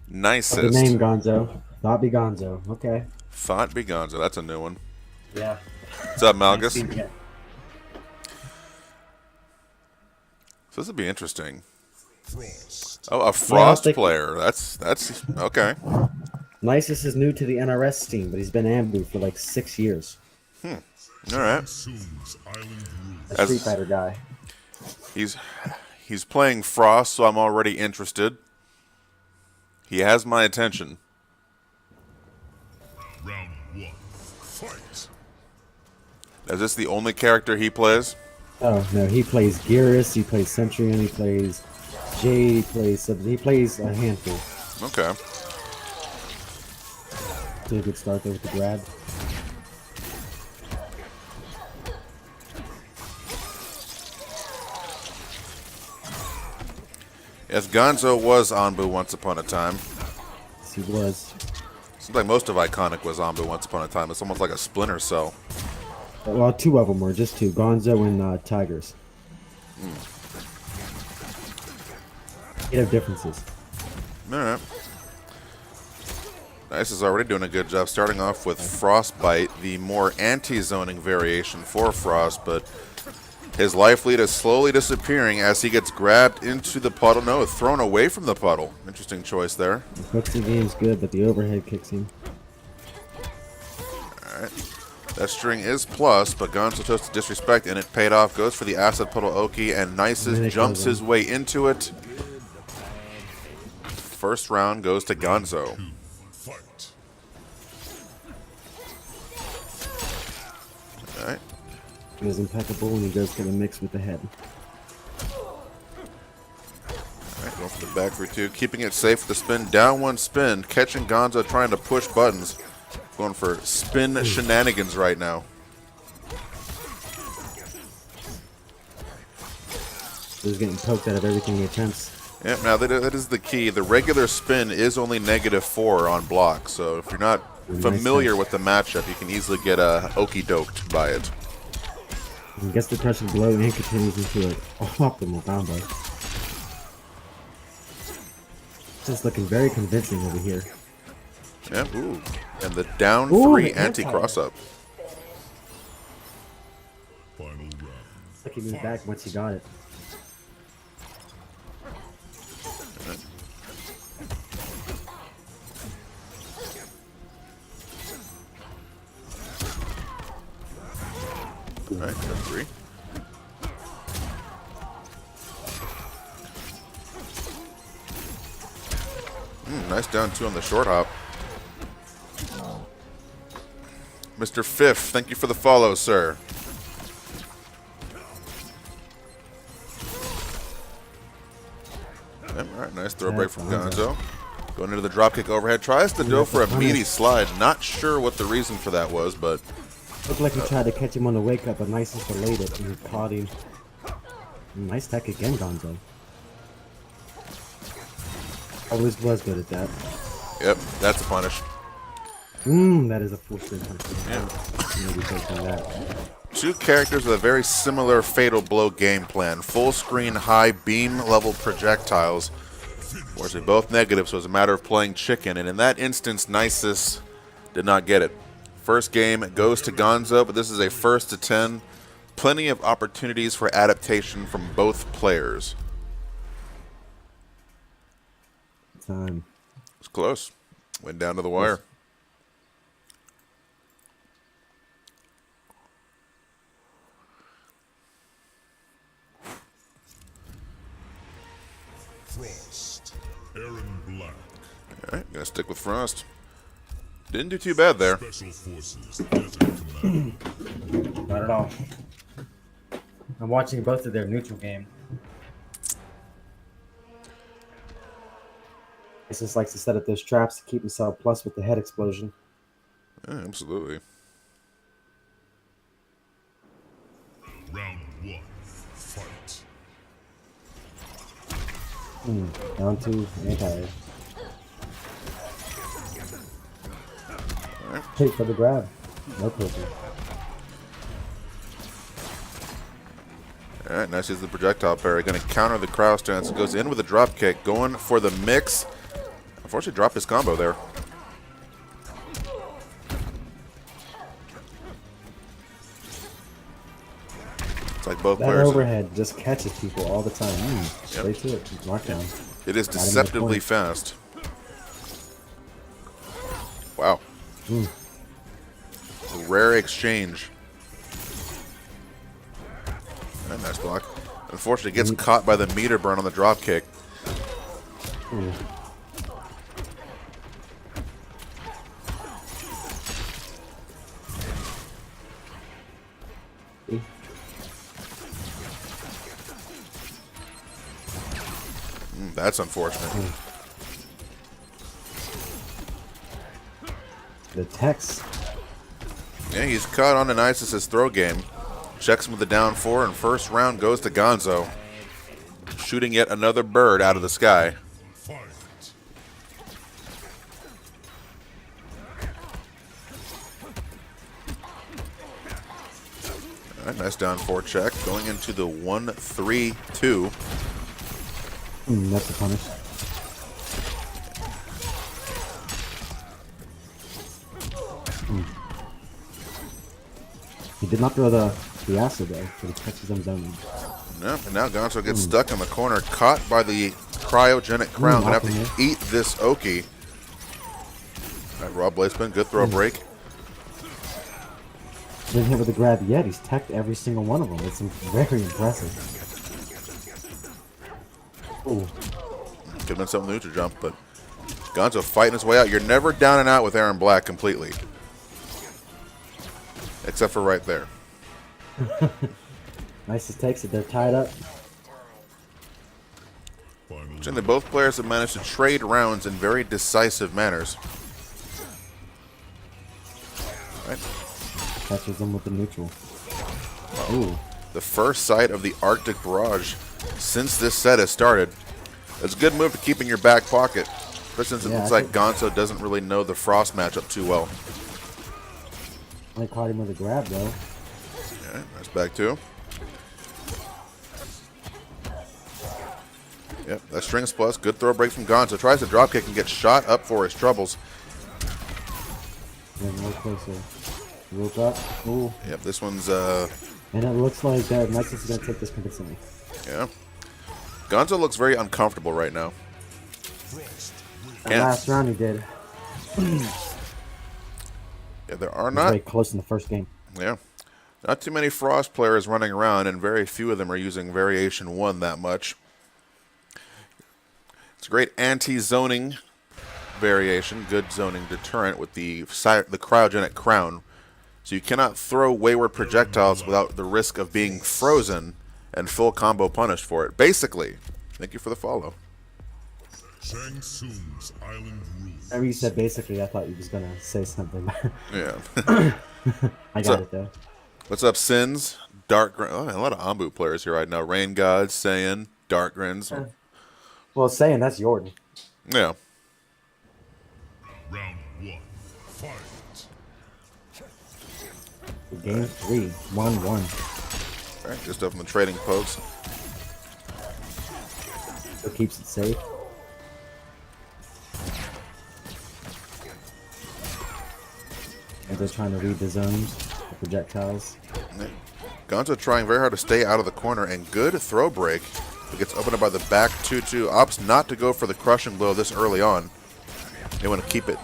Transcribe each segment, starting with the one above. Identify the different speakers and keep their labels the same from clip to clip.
Speaker 1: Nicest.
Speaker 2: The name Gonzo. Thought be Gonzo. Okay.
Speaker 1: Thought be Gonzo. That's a new one.
Speaker 2: Yeah.
Speaker 1: What's up, Malgus?
Speaker 2: Yeah.
Speaker 1: So this would be interesting. Oh, a Frost player. That's okay.
Speaker 2: Nicest is new to the NRS team, but he's been ANBU for like 6 years.
Speaker 1: All right.
Speaker 2: A Street Fighter guy.
Speaker 1: He's playing Frost, so I'm already interested. He has my attention.
Speaker 3: Round 1. Fight.
Speaker 1: Is this the only character he plays?
Speaker 2: Oh no, he plays Gearus, he plays Centurion, he plays Jade, he plays a handful.
Speaker 1: Okay.
Speaker 2: So a good start there with the grab.
Speaker 1: Yes, Gonzo was ANBU once upon a time.
Speaker 2: Yes, he was.
Speaker 1: Seems like most of Iconic was ANBU once upon a time. It's almost like a Splinter Cell.
Speaker 2: Well, 2 of them were, just 2. Gonzo and Tigers. They have differences.
Speaker 1: Alright. Nice is already doing a good job starting off with Frostbite, the more anti-zoning variation for Frost, but his life lead is slowly disappearing as he gets grabbed into the puddle. No, thrown away from the puddle. Interesting choice there.
Speaker 2: The footsy game's good, but the overhead kicks him.
Speaker 1: Alright. That string is plus, but Gonzo chose to disrespect, and it paid off. Goes for the acid puddle Oki, and Nicest jumps his way into it. First round goes to Gonzo. Alright.
Speaker 2: He was impeccable when he goes for the mix with the head.
Speaker 1: Alright, going for the back for 2. Keeping it safe with the spin. Down 1 spin. Catching Gonzo trying to push buttons. Going for spin shenanigans right now.
Speaker 2: He's getting poked out of everything he attempts.
Speaker 1: Yeah, now that is the key. The regular spin is only -4 on block, so if you're not familiar with the matchup, you can easily get okey-doked by it.
Speaker 2: He gets the crushing blow and continues into an optimal combo. Just looking very convincing over here.
Speaker 1: Yeah, ooh. And the down 3 anti-cross-up.
Speaker 2: Looks like he moved back once he got it.
Speaker 1: Alright, that's 3. Nice down 2 on the short hop. Mr. Fifth, thank you for the follow, sir. Alright, nice throw break from Gonzo. Going into the dropkick overhead. Tries to go for a meaty slide. Not sure what the reason for that was, but...
Speaker 2: Looked like he tried to catch him on the wake up, but Nicest delayed it and he caught him. Nice tech again, Gonzo. Always was good at that.
Speaker 1: Yep, that's a punish.
Speaker 2: That is a full screen punch.
Speaker 1: Yeah. 2 characters with a very similar Fatal Blow game plan. Full screen, high beam level projectiles. Of course, they're both negative, so it's a matter of playing chicken. And in that instance, Nicest did not get it. First game goes to Gonzo, but this is a 1st to 10. Plenty of opportunities for adaptation from both players.
Speaker 2: Time.
Speaker 1: It's close. Went down to the wire.
Speaker 3: Frost. Erron Black.
Speaker 1: Alright, gonna stick with Frost. Didn't do too bad there.
Speaker 3: Special Forces. Desert Command.
Speaker 2: Not at all. I'm watching both of their neutral game. He just likes to set up those traps to keep himself plus with the head explosion.
Speaker 1: Yeah, absolutely.
Speaker 3: Round 1. Fight.
Speaker 2: Down 2, anti. Take for the grab. No poker.
Speaker 1: Alright, nice is the projectile parry. Going to counter the crowd stance. Goes in with a drop kick. Going for the mix. Unfortunately, dropped his combo there. It's like both
Speaker 2: That
Speaker 1: players.
Speaker 2: overhead just catches people all the time. Straight to it. Knockdown.
Speaker 1: It is
Speaker 2: Got him at
Speaker 1: deceptively
Speaker 2: point.
Speaker 1: fast. Wow. A rare exchange. Alright, nice block. Unfortunately, gets caught by the meter burn on the drop kick. That's unfortunate.
Speaker 2: The text.
Speaker 1: Yeah, he's caught on the Nicest's throw game. Checks him with the down 4, and first round goes to Gonzo. Shooting yet another bird out of the sky.
Speaker 3: Fight.
Speaker 1: All right, nice down 4 check. Going into the 1-3-2.
Speaker 2: That's a punish. He did not throw the acid though, but he catches them down.
Speaker 1: No, and now Gonzo gets stuck in the corner, caught by the cryogenic crown. Gonna have to eat this Oki. All right, raw blade spin, good throw break.
Speaker 2: Didn't hit with the grab yet. He's teched every single one of them. It's very impressive. Ooh.
Speaker 1: Could have been something new to jump, but Gonzo fighting his way out. You're never down and out with Erron Black completely. Except for right there.
Speaker 2: Nicest takes it. They're tied up.
Speaker 1: And both players have managed to trade rounds in very decisive manners. All right.
Speaker 2: Catches them with the neutral. Ooh.
Speaker 1: The first sight of the Arctic Barrage since this set has started. It's a good move to keep in your back pocket. But since it looks like Gonzo doesn't really know the Frost matchup too well.
Speaker 2: I caught him with a grab though.
Speaker 1: Yeah, that's back two. Yep, that strings plus. Good throw break from Gonzo. Tries to drop kick and gets shot up for his troubles.
Speaker 2: Yeah, no closer. Rope up. Ooh.
Speaker 1: Yep, this one's
Speaker 2: And it looks like that Nicest is gonna take this convincingly.
Speaker 1: yeah. Gonzo looks very uncomfortable right now.
Speaker 2: That last round he did.
Speaker 1: Yeah, there are
Speaker 2: Very
Speaker 1: not
Speaker 2: close in the first game.
Speaker 1: yeah. Not too many Frost players running around, and very few of them are using Variation 1 that much. It's a great anti-zoning variation, good zoning deterrent with the cryogenic crown. So you cannot throw wayward projectiles without the risk of being frozen and full combo punished for it. Basically, thank you for the follow.
Speaker 3: Shang Tsung's island rules.
Speaker 2: Whenever you said basically, I thought you was gonna say something.
Speaker 1: Yeah.
Speaker 2: I got it though.
Speaker 1: What's up, Sins? Dark Grin. Oh, man, a lot of ANBU players here right now. Rain God, Saiyan, Dark Grins.
Speaker 2: Well, saying that's Jordan.
Speaker 1: Yeah.
Speaker 3: Round one. Fight.
Speaker 2: Game 3, 1-1.
Speaker 1: All right, just up from the trading post.
Speaker 2: So keeps it safe. And they're trying to read the zones, the projectiles.
Speaker 1: Gonzo trying very hard to stay out of the corner, and good throw break. It gets opened up by the back 2-2. Opts not to go for the crushing blow this early on. They want to keep it.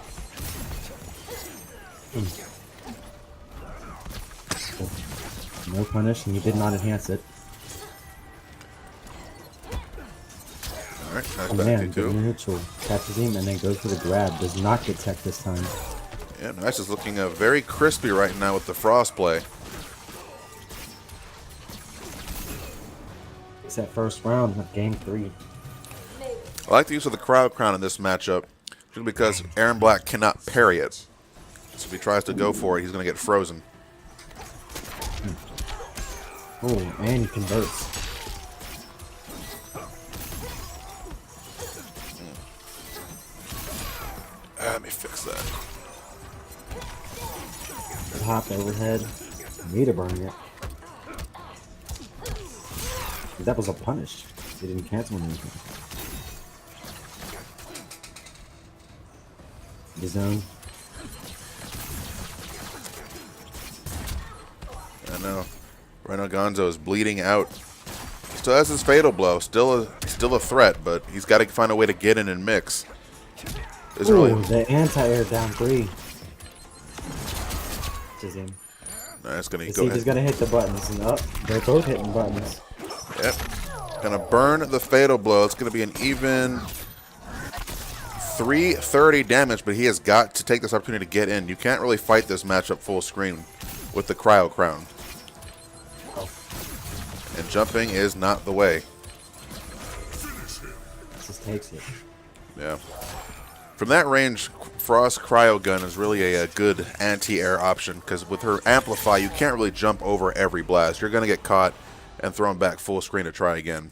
Speaker 2: No punish, and he did not enhance it.
Speaker 1: All right, nice
Speaker 2: Oh
Speaker 1: back
Speaker 2: man, the
Speaker 1: 2-2.
Speaker 2: neutral catches him and then goes for the grab. Does not get tech this time.
Speaker 1: Yeah, Nice is looking very crispy right now with the Frost play.
Speaker 2: It's that first round of game 3.
Speaker 1: I like the use of the crowd crown in this matchup, just because Erron Black cannot parry it. So if he tries to go for it, he's going to get frozen.
Speaker 2: Oh, and he converts.
Speaker 1: Let me fix that.
Speaker 2: Hop overhead. Meter burn it. That was a punish. They didn't cancel anything. The zone.
Speaker 1: I know. Right now Gonzo is bleeding out. Still has his fatal blow. Still a threat, but he's got to find a way to get in and mix. Isn't
Speaker 2: Ooh,
Speaker 1: really.
Speaker 2: the anti-air down 3. Which is him.
Speaker 1: No, it's gonna
Speaker 2: Is
Speaker 1: go
Speaker 2: he
Speaker 1: ahead.
Speaker 2: just gonna hit the buttons and up? They're both hitting buttons.
Speaker 1: Yep. Gonna burn the fatal blow. It's gonna be an even 330 damage, but he has got to take this opportunity to get in. You can't really fight this matchup full screen with the Cryo Crown. And jumping is not the way.
Speaker 2: Just takes it.
Speaker 1: Yeah. From that range, Frost Cryo Gun is really a good anti-air option because with her Amplify, you can't really jump over every blast. You're going to get caught and thrown back full screen to try again.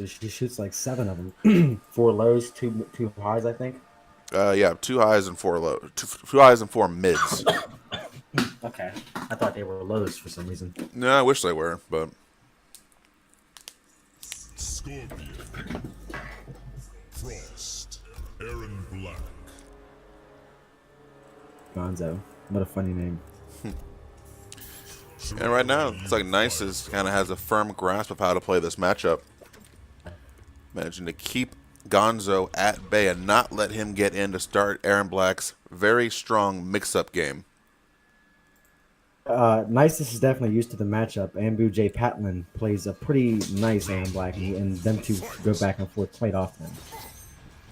Speaker 2: She shoots like 7 of them. 4 lows, two highs, I think.
Speaker 1: Yeah, 2 highs and 4 low. Two highs and 4 mids.
Speaker 2: Okay. I thought they were lows for some reason.
Speaker 1: No, I wish they were, but
Speaker 3: Scorpion. Frost. Erron Black.
Speaker 2: Gonzo. What a funny name.
Speaker 1: and right now it's like Nicest kind of has a firm grasp of how to play this matchup, managing to keep Gonzo at bay and not let him get in to start Erron Black's very strong mix-up game.
Speaker 2: Nicest is definitely used to the matchup. ANBU J. Patlin plays a pretty nice Erron Black, and them two go back and forth quite often.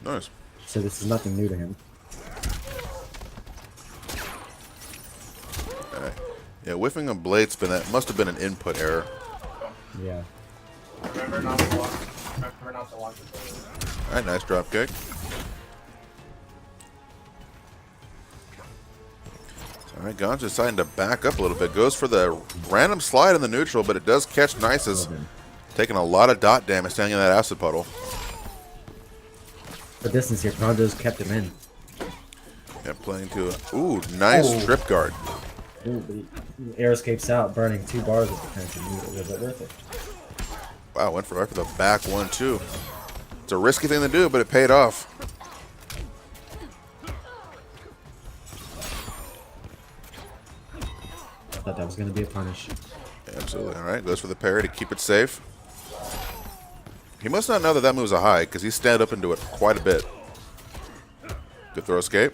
Speaker 1: Nice.
Speaker 2: So this is nothing new to him.
Speaker 1: Alright. Yeah, whiffing a blade spin, that must have been an input error.
Speaker 2: Yeah.
Speaker 4: Remember not to launch it.
Speaker 1: Alright, nice drop kick. Alright, Gonzo deciding to back up a little bit. Goes for the random slide in the neutral, but it does catch Nicest. Taking a lot of dot damage standing in that acid puddle.
Speaker 2: The distance here, Gonzo's kept him in.
Speaker 1: Yeah, playing to a... Ooh, nice trip guard.
Speaker 2: Ooh, but he air escapes out, burning 2 bars of potential. Was it worth it?
Speaker 1: Wow, went right for the back one, too. It's a risky thing to do, but it paid off.
Speaker 2: I thought that was going to be a punish.
Speaker 1: Yeah, absolutely. All right, goes for the parry to keep it safe. He must not know that that move's a high, because he's stand up into it quite a bit. Good throw escape.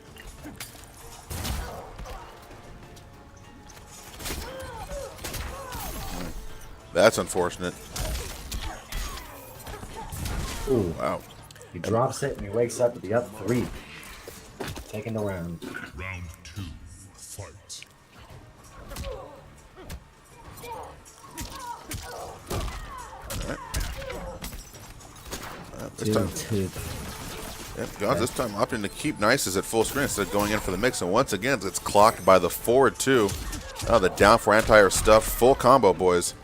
Speaker 1: That's unfortunate.
Speaker 2: Ooh.
Speaker 1: Wow.
Speaker 2: He drops it and he wakes up to be up 3. Taking the round.
Speaker 3: Round 2. Fight.
Speaker 1: This time,
Speaker 2: 2-2.
Speaker 1: yep, Gonzo this time opting to keep Nicest at full screen instead of going in for the mix. And once again, it's clocked by the forward 2. Oh, the down for anti-air stuff. Full combo, boys.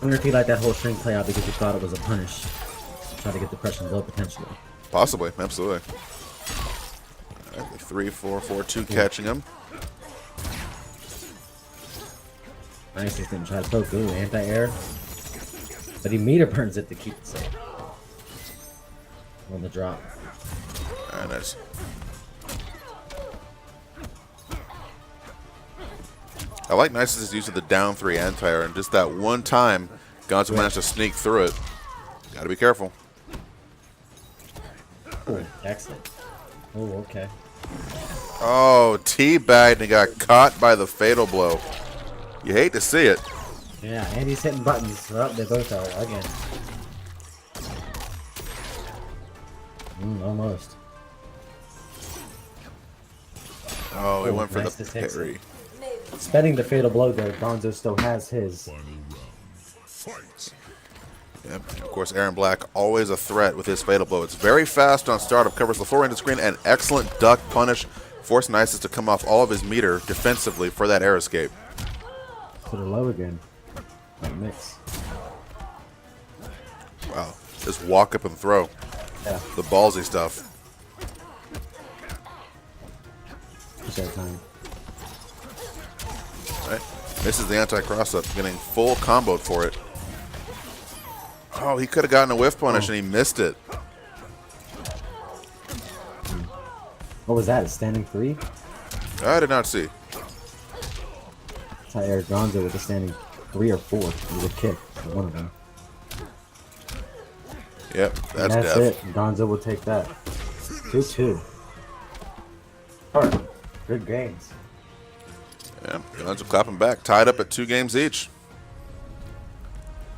Speaker 2: I wonder if he let that whole string play out because he thought it was a punish. Try to get the pressure low potentially.
Speaker 1: Possibly, absolutely. All right, the 3-4-4-2 catching him.
Speaker 2: Nicest didn't try to poke. Ooh, anti-air. But he meter burns it to keep it safe. On the drop.
Speaker 1: All right, nice. I like Nicest's use of the down 3 anti-air, and just that one time, Gonzo managed to sneak through it. Got to be careful.
Speaker 2: Ooh, excellent. Oh, okay.
Speaker 1: Oh, teabagged and he got caught by the fatal blow. You hate to see it.
Speaker 2: Yeah, and he's hitting buttons. Oh, they both are again. Almost.
Speaker 1: Oh, he
Speaker 2: Oh,
Speaker 1: went for
Speaker 2: nice
Speaker 1: the
Speaker 2: to take
Speaker 1: parry.
Speaker 2: Spending the fatal blow though, Gonzo still has his.
Speaker 3: Final round. Fight.
Speaker 1: Yep. Of course, Erron Black always a threat with his fatal blow. It's very fast on startup, covers the floor end of the screen, and excellent duck punish. Force Nicest to come off all of his meter defensively for that air escape.
Speaker 2: Put her low again. That mix.
Speaker 1: Wow. Just walk up and throw.
Speaker 2: Yeah,
Speaker 1: The ballsy stuff.
Speaker 2: push that time.
Speaker 1: Right. Misses the anti-cross up, getting full comboed for it. Oh, he could have gotten a whiff punish and he missed it.
Speaker 2: What was that? A standing 3?
Speaker 1: I did not see.
Speaker 2: That's how Eric Gonzo with a standing 3 or 4. He would kick for one of them.
Speaker 1: Yep,
Speaker 2: And
Speaker 1: that's
Speaker 2: that's
Speaker 1: death.
Speaker 2: it. Gonzo will take that. 2-2. Alright. Good games.
Speaker 1: Yeah, Gonzo clapping back. Tied up at 2 games each.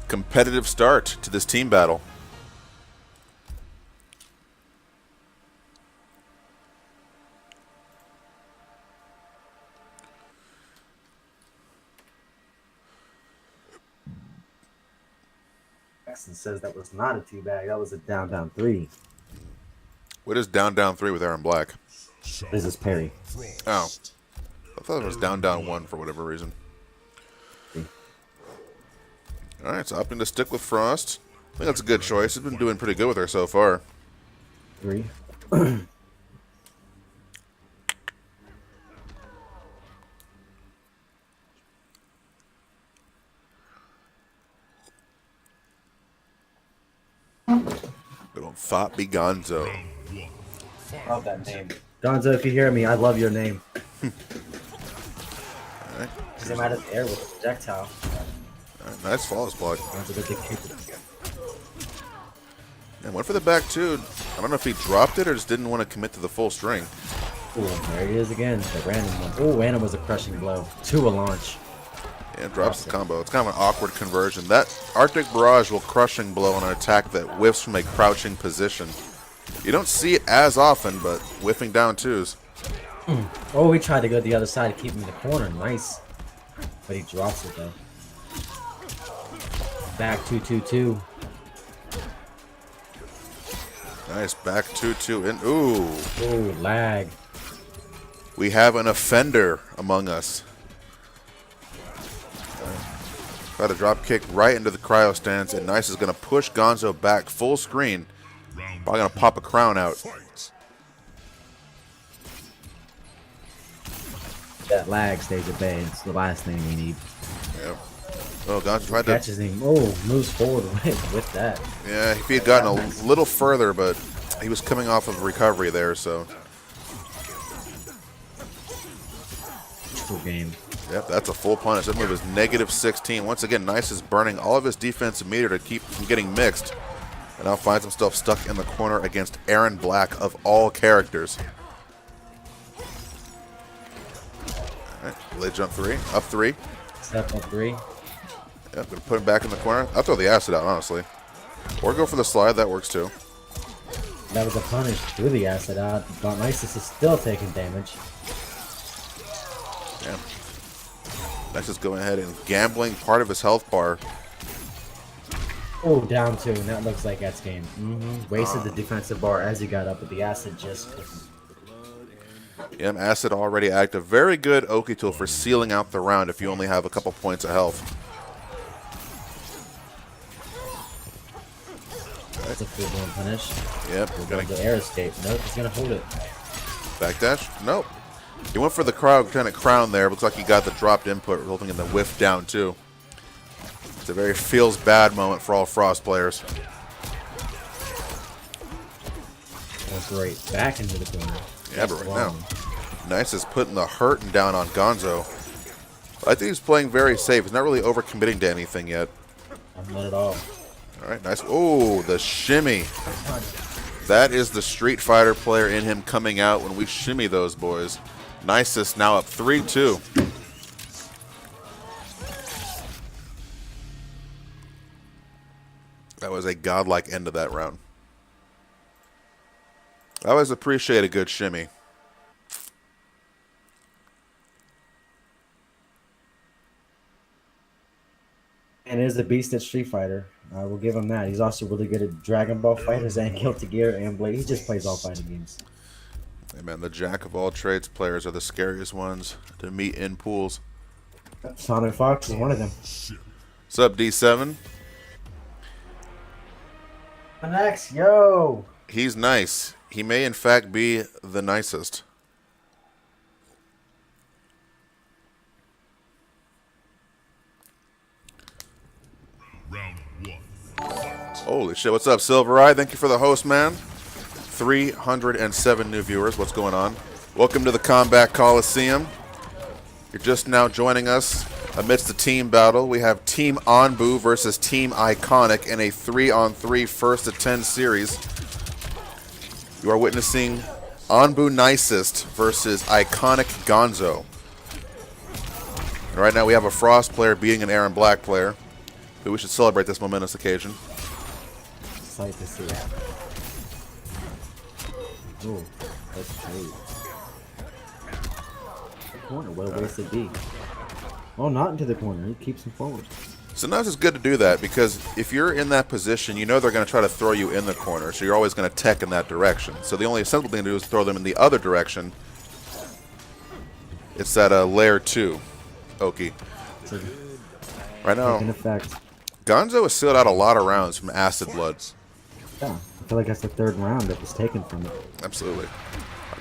Speaker 1: Competitive start to this team battle.
Speaker 2: Jackson says that was not a teabag. That was a down 3.
Speaker 1: What is down 3 with Aaron Black?
Speaker 2: This is Perry.
Speaker 1: Oh. I thought it was down 1 for whatever reason. Alright, so opting to stick with Frost. I think that's a good choice. He's been doing pretty good with her so far.
Speaker 2: 3.
Speaker 1: Good old Fopby Gonzo.
Speaker 2: Love that name. Gonzo, if you hear me, I love your name.
Speaker 1: Alright.
Speaker 2: Because I'm out of the air with a projectile.
Speaker 1: Alright, nice flawless block.
Speaker 2: Gonzo will get kicked.
Speaker 1: And went for the back two. I don't know if he dropped it or just didn't want to commit to the full string.
Speaker 2: Ooh, there he is again. The random one. Ooh, random was a crushing blow. 2 a launch.
Speaker 1: Yeah, it drops the combo. It's kind of an awkward conversion. That Arctic Barrage will crushing blow on an attack that whiffs from a crouching position. You don't see it as often, but whiffing down 2s.
Speaker 2: Oh, he tried to go the other side to keep him in the corner. Nice. But he drops it, though. Back 2-2-2.
Speaker 1: Nice, back 2-2 in. Ooh.
Speaker 2: Ooh, lag.
Speaker 1: We have an offender among us. Try to drop kick right into the cryo stance, and Nice is going to push Gonzo back full screen. Probably going to pop a crown out.
Speaker 3: Fight.
Speaker 2: That lag stays at bay. It's the last thing we need.
Speaker 1: Yep. Oh, Gonzo tried to.
Speaker 2: Catches him. Oh, moves forward with that.
Speaker 1: Yeah, if he had gotten a little further, but he was coming off of a recovery there, so.
Speaker 2: Full game.
Speaker 1: Yep, that's a full punish. That move is -16. Once again, Nice is burning all of his defensive meter to keep from getting mixed. And now finds himself stuck in the corner against Aaron Black of all characters. Alright, blade jump 3, up 3.
Speaker 2: Step up 3.
Speaker 1: Yep, gonna put him back in the corner. I'll throw the acid out, honestly. Or go for the slide, that works too.
Speaker 2: That was a punish through the acid out. But Nicest is still taking damage.
Speaker 1: Yeah. Nice is going ahead and gambling part of his health bar.
Speaker 2: Oh, down 2. And that looks like that's game. Wasted the defensive bar as he got up, but the acid just.
Speaker 1: Yeah, acid already active. Very good Oki tool for sealing out the round if you only have a couple points of health.
Speaker 2: That's a full blown punish.
Speaker 1: Yep, gonna
Speaker 2: The air escape. Nope, he's gonna hold it.
Speaker 1: backdash. Nope. He went for the cryogenic crown there. Looks like he got the dropped input, resulting in the whiff down too. It's a very feels bad moment for all Frost players.
Speaker 2: Oh, great. Back into the corner.
Speaker 1: Yeah, but right now, Nice is putting the hurting down on Gonzo. I think he's playing very safe. He's not really overcommitting to anything yet.
Speaker 2: Not at all.
Speaker 1: All right, nice. Oh, the shimmy. That is the Street Fighter player in him coming out when we shimmy those boys. Nicest now up 3-2. That was a godlike end to that round. I always appreciate a good shimmy.
Speaker 2: And is a beast at Street Fighter. We'll give him that. He's also really good at Dragon Ball Fighters and Guilty Gear and Blade. He just plays all fighting games.
Speaker 1: Hey man, the jack of all trades players are the scariest ones to meet in pools.
Speaker 2: Sonic Fox is one of them.
Speaker 1: What's up, D7?
Speaker 2: Next, yo!
Speaker 1: He's nice. He may in fact be the nicest.
Speaker 3: Round 1. Fight.
Speaker 1: Holy shit, what's up, Silver Eye? Thank you for the host, man. 307 new viewers. What's going on? Welcome to the Kombat Koliseum. You're just now joining us amidst the team battle. We have Team ANBU versus Team Iconic in a 3-on-3 first to 10 series. You are witnessing ANBU Nicest versus Iconic Gonzo. And right now we have a Frost player beating an Erron Black player. But we should celebrate this momentous occasion.
Speaker 2: Excited to see that. Oh, that's great. Corner, what a waste it be. Oh, not into the corner. He keeps him forward.
Speaker 1: Sometimes it's good to do that because if you're in that position, you know they're going to try to throw you in the corner, so you're always going to tech in that direction. So the only sensible thing to do is throw them in the other direction. It's that layer 2, Oki. Right now,
Speaker 2: In effect.
Speaker 1: Gonzo has sealed out a lot of rounds from Acid Blood.
Speaker 2: Yeah, I feel like that's the third round that was taken from it.
Speaker 1: Absolutely.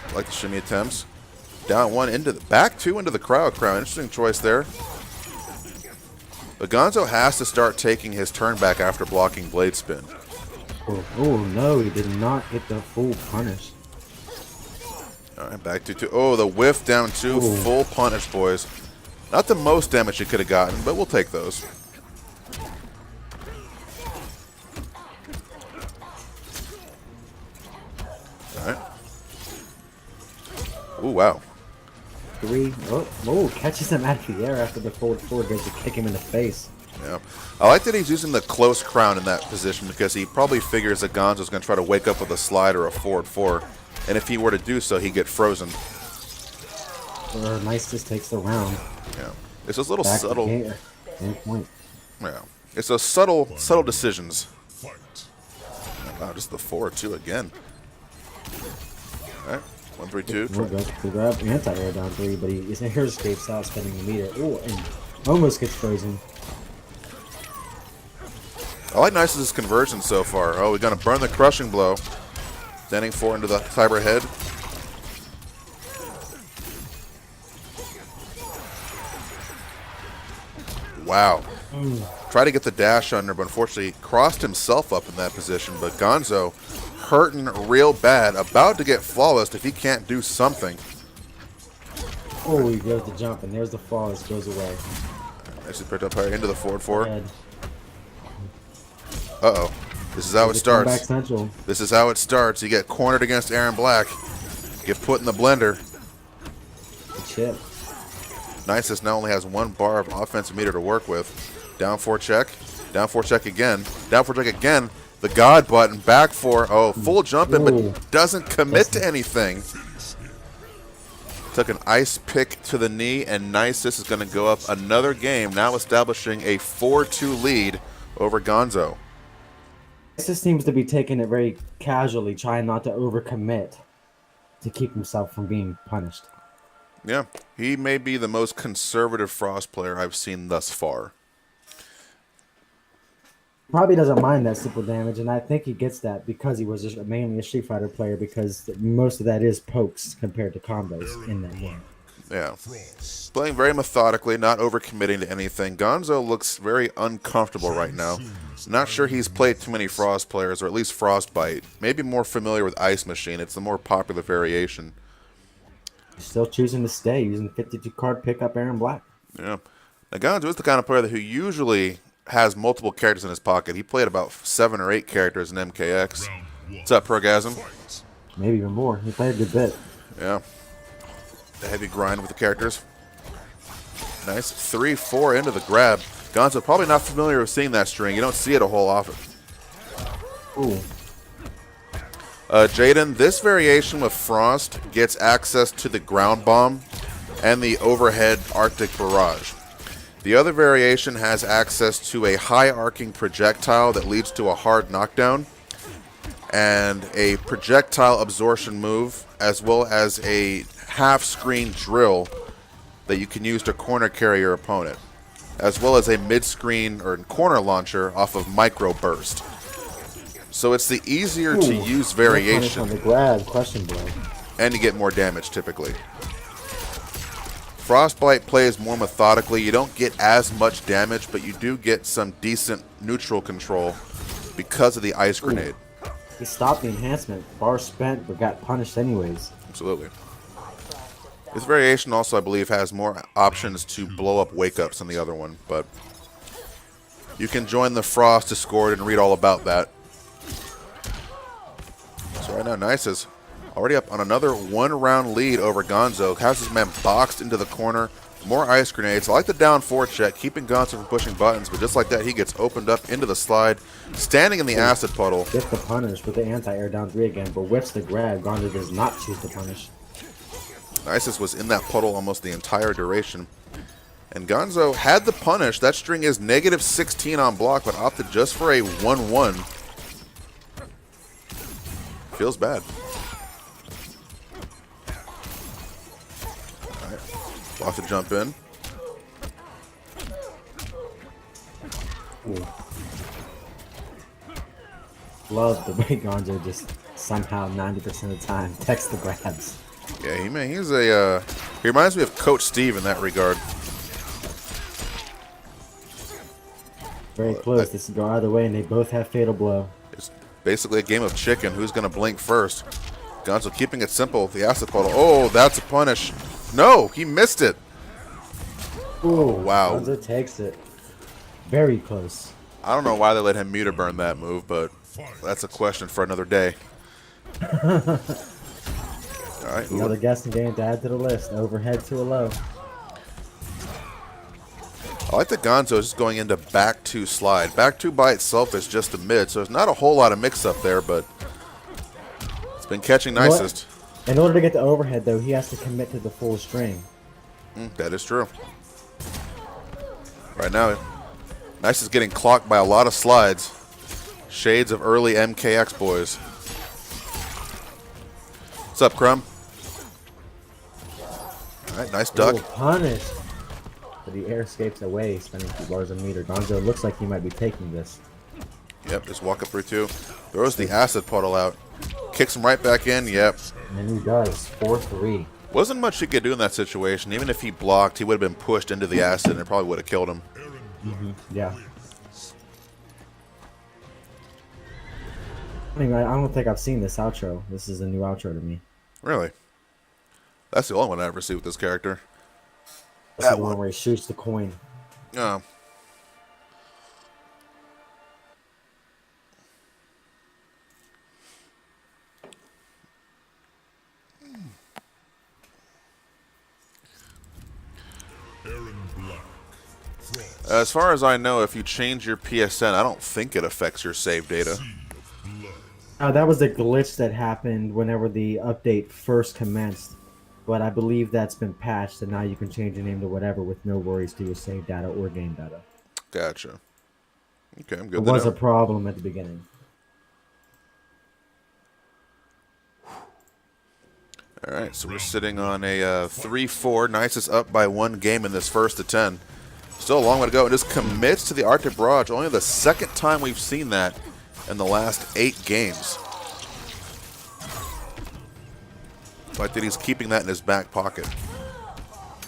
Speaker 1: I like the shimmy attempts. Down one into the back two into the crowd. Interesting choice there. But Gonzo has to start taking his turn back after blocking blade spin.
Speaker 2: Oh no, he did not get the full punish.
Speaker 1: All right, back to two. Oh, the whiff down two.
Speaker 2: Ooh.
Speaker 1: Full punish, boys. Not the most damage he could have gotten, but we'll take those. All right. Ooh, wow.
Speaker 2: Three. Oh, catches him out of the air after the forward goes to kick him in the face.
Speaker 1: Yeah. I like that he's using the close crown in that position because he probably figures that Gonzo's going to try to wake up with a slide or a forward four. And if he were to do so, he'd get frozen.
Speaker 2: Or Nicest takes the round.
Speaker 1: Yeah. It's those little
Speaker 2: Back
Speaker 1: subtle...
Speaker 2: to game point.
Speaker 1: Yeah. It's those subtle decisions.
Speaker 3: Fight.
Speaker 1: Wow, just the 4-2 again. All right. 1, 3, 2.
Speaker 2: Good grab. Anti-air down 3, but he air escapes out, spending the meter. Oh, and almost gets frozen.
Speaker 1: I like Nicest's conversion so far. Oh, we're going to burn the crushing blow. Standing 4 into the cyber head. Wow. Tried to get the dash under, but unfortunately crossed himself up in that position. But Gonzo hurting real bad, about to get flawless if he can't do something.
Speaker 2: Oh, he goes to jump, and there's the fall as it goes away.
Speaker 1: Actually picked up higher into the forward 4.
Speaker 2: Head.
Speaker 1: Uh-oh. This is how it
Speaker 2: Back
Speaker 1: starts.
Speaker 2: central.
Speaker 1: This is how it starts. You get cornered against Erron Black. Get put in the blender.
Speaker 2: The chip.
Speaker 1: Nicest now only has 1 bar of offensive meter to work with. Down 4 check. Down 4 check again. Down 4 check again. The God button. Back 4. Oh, full jump in,
Speaker 2: Ooh.
Speaker 1: but doesn't commit to anything. Took an ice pick to the knee, and Nicest is going to go up another game, now establishing a 4-2 lead over Gonzo.
Speaker 2: Nicest seems to be taking it very casually, trying not to overcommit to keep himself from being punished.
Speaker 1: Yeah, he may be the most conservative Frost player I've seen thus far.
Speaker 2: Probably doesn't mind that simple damage, and I think he gets that because he was just mainly a Street Fighter player, because most of that is pokes compared to combos in that game.
Speaker 1: Yeah. Playing very methodically, not overcommitting to anything. Gonzo looks very uncomfortable right now. Not sure he's played too many Frost players, or at least Frostbite. Maybe more familiar with Ice Machine. It's the more popular variation.
Speaker 2: He's still choosing to stay, using 52 card pickup Erron Black.
Speaker 1: Yeah. Now, Gonzo is the kind of player who usually has multiple characters in his pocket. He played about 7 or 8 characters in MKX. What's up, Progasm?
Speaker 2: Maybe even more. He played a good bit.
Speaker 1: Yeah. The heavy grind with the characters. Nice. 3-4 into the grab. Gonzo probably not familiar with seeing that string. You don't see it a whole often.
Speaker 2: Ooh.
Speaker 1: Jaden, this variation with Frost gets access to the ground bomb and the overhead Arctic barrage. The other variation has access to a high arcing projectile that leads to a hard knockdown and a projectile absorption move, as well as a half-screen drill that you can use to corner carry your opponent, as well as a mid-screen or corner launcher off of micro burst. So it's the easier to use variation,
Speaker 2: On the grab, question blow.
Speaker 1: and you get more damage typically. Frostbite plays more methodically. You don't get as much damage, but you do get some decent neutral control because of the ice grenade.
Speaker 2: He stopped the enhancement. Bar spent, but got punished anyways.
Speaker 1: Absolutely. This variation also, I believe, has more options to blow up wake-ups than the other one, but you can join the Frost Discord and read all about that. So right now, Nice is already up on another one-round lead over Gonzo. Has his man boxed into the corner. More ice grenades. I like the down 4 check, keeping Gonzo from pushing buttons, but just like that, he gets opened up into the slide, standing in the acid puddle.
Speaker 2: Gets the punish with the anti-air down 3 again, but whips the grab. Gonzo does not choose to punish.
Speaker 1: Nicest was in that puddle almost the entire duration. And Gonzo had the punish. That string is negative 16 on block, but opted just for a 1-1. Feels bad. All right. Block to jump in.
Speaker 2: Ooh. Love the way Gonzo just somehow 90% of the time techs the grabs.
Speaker 1: Yeah, he reminds me of Coach Steve in that regard.
Speaker 2: Very close. This can go either way, and they both have fatal blow.
Speaker 1: It's basically a game of chicken. Who's going to blink first? Gonzo keeping it simple. The acid puddle. Oh, that's a punish. No, he missed it.
Speaker 2: Ooh,
Speaker 1: wow.
Speaker 2: Gonzo takes it. Very close.
Speaker 1: I don't know why they let him muta burn that move, but that's a question for another day. All right.
Speaker 2: Another guessing game to add to the list. Overhead to a low.
Speaker 1: I like that Gonzo is just going into back 2 slide. Back 2 by itself is just a mid, so there's not a whole lot of mix-up there, but it's been catching Nicest.
Speaker 2: In order to get the overhead, though, he has to commit to the full string.
Speaker 1: That is true. Right now, Nice is getting clocked by a lot of slides. Shades of early MKX boys. What's up, Crumb? All right, nice duck.
Speaker 2: Ooh, punish. But the air escapes away, spending 2 bars a meter. Gonzo looks like he might be taking this.
Speaker 1: Yep, just walk up 3-2. Throws the acid puddle out. Kicks him right back in. Yep.
Speaker 2: And he does. 4-3.
Speaker 1: Wasn't much he could do in that situation. Even if he blocked, he would have been pushed into the acid and it probably would have killed him.
Speaker 2: Yeah. Anyway, I don't think I've seen this outro. This is a new outro to me.
Speaker 1: Really? That's the only one I ever see with this character.
Speaker 2: That's the one where he shoots the coin.
Speaker 1: Oh.
Speaker 3: Erron Black.
Speaker 1: As far as I know, if you change your PSN, I don't think it affects your save data.
Speaker 2: That was the glitch that happened whenever the update first commenced. But I believe that's been patched, and now you can change your name to whatever with no worries to your save data or game data.
Speaker 1: Gotcha. Okay, I'm good.
Speaker 2: It was a problem at the beginning.
Speaker 1: All right, so we're sitting on a 3-4. Nicest up by 1 game in this first of 10. Still a long way to go. It just commits to the Arctic Barrage. Only the second time we've seen that in the last 8 games. Like that he's keeping that in his back pocket.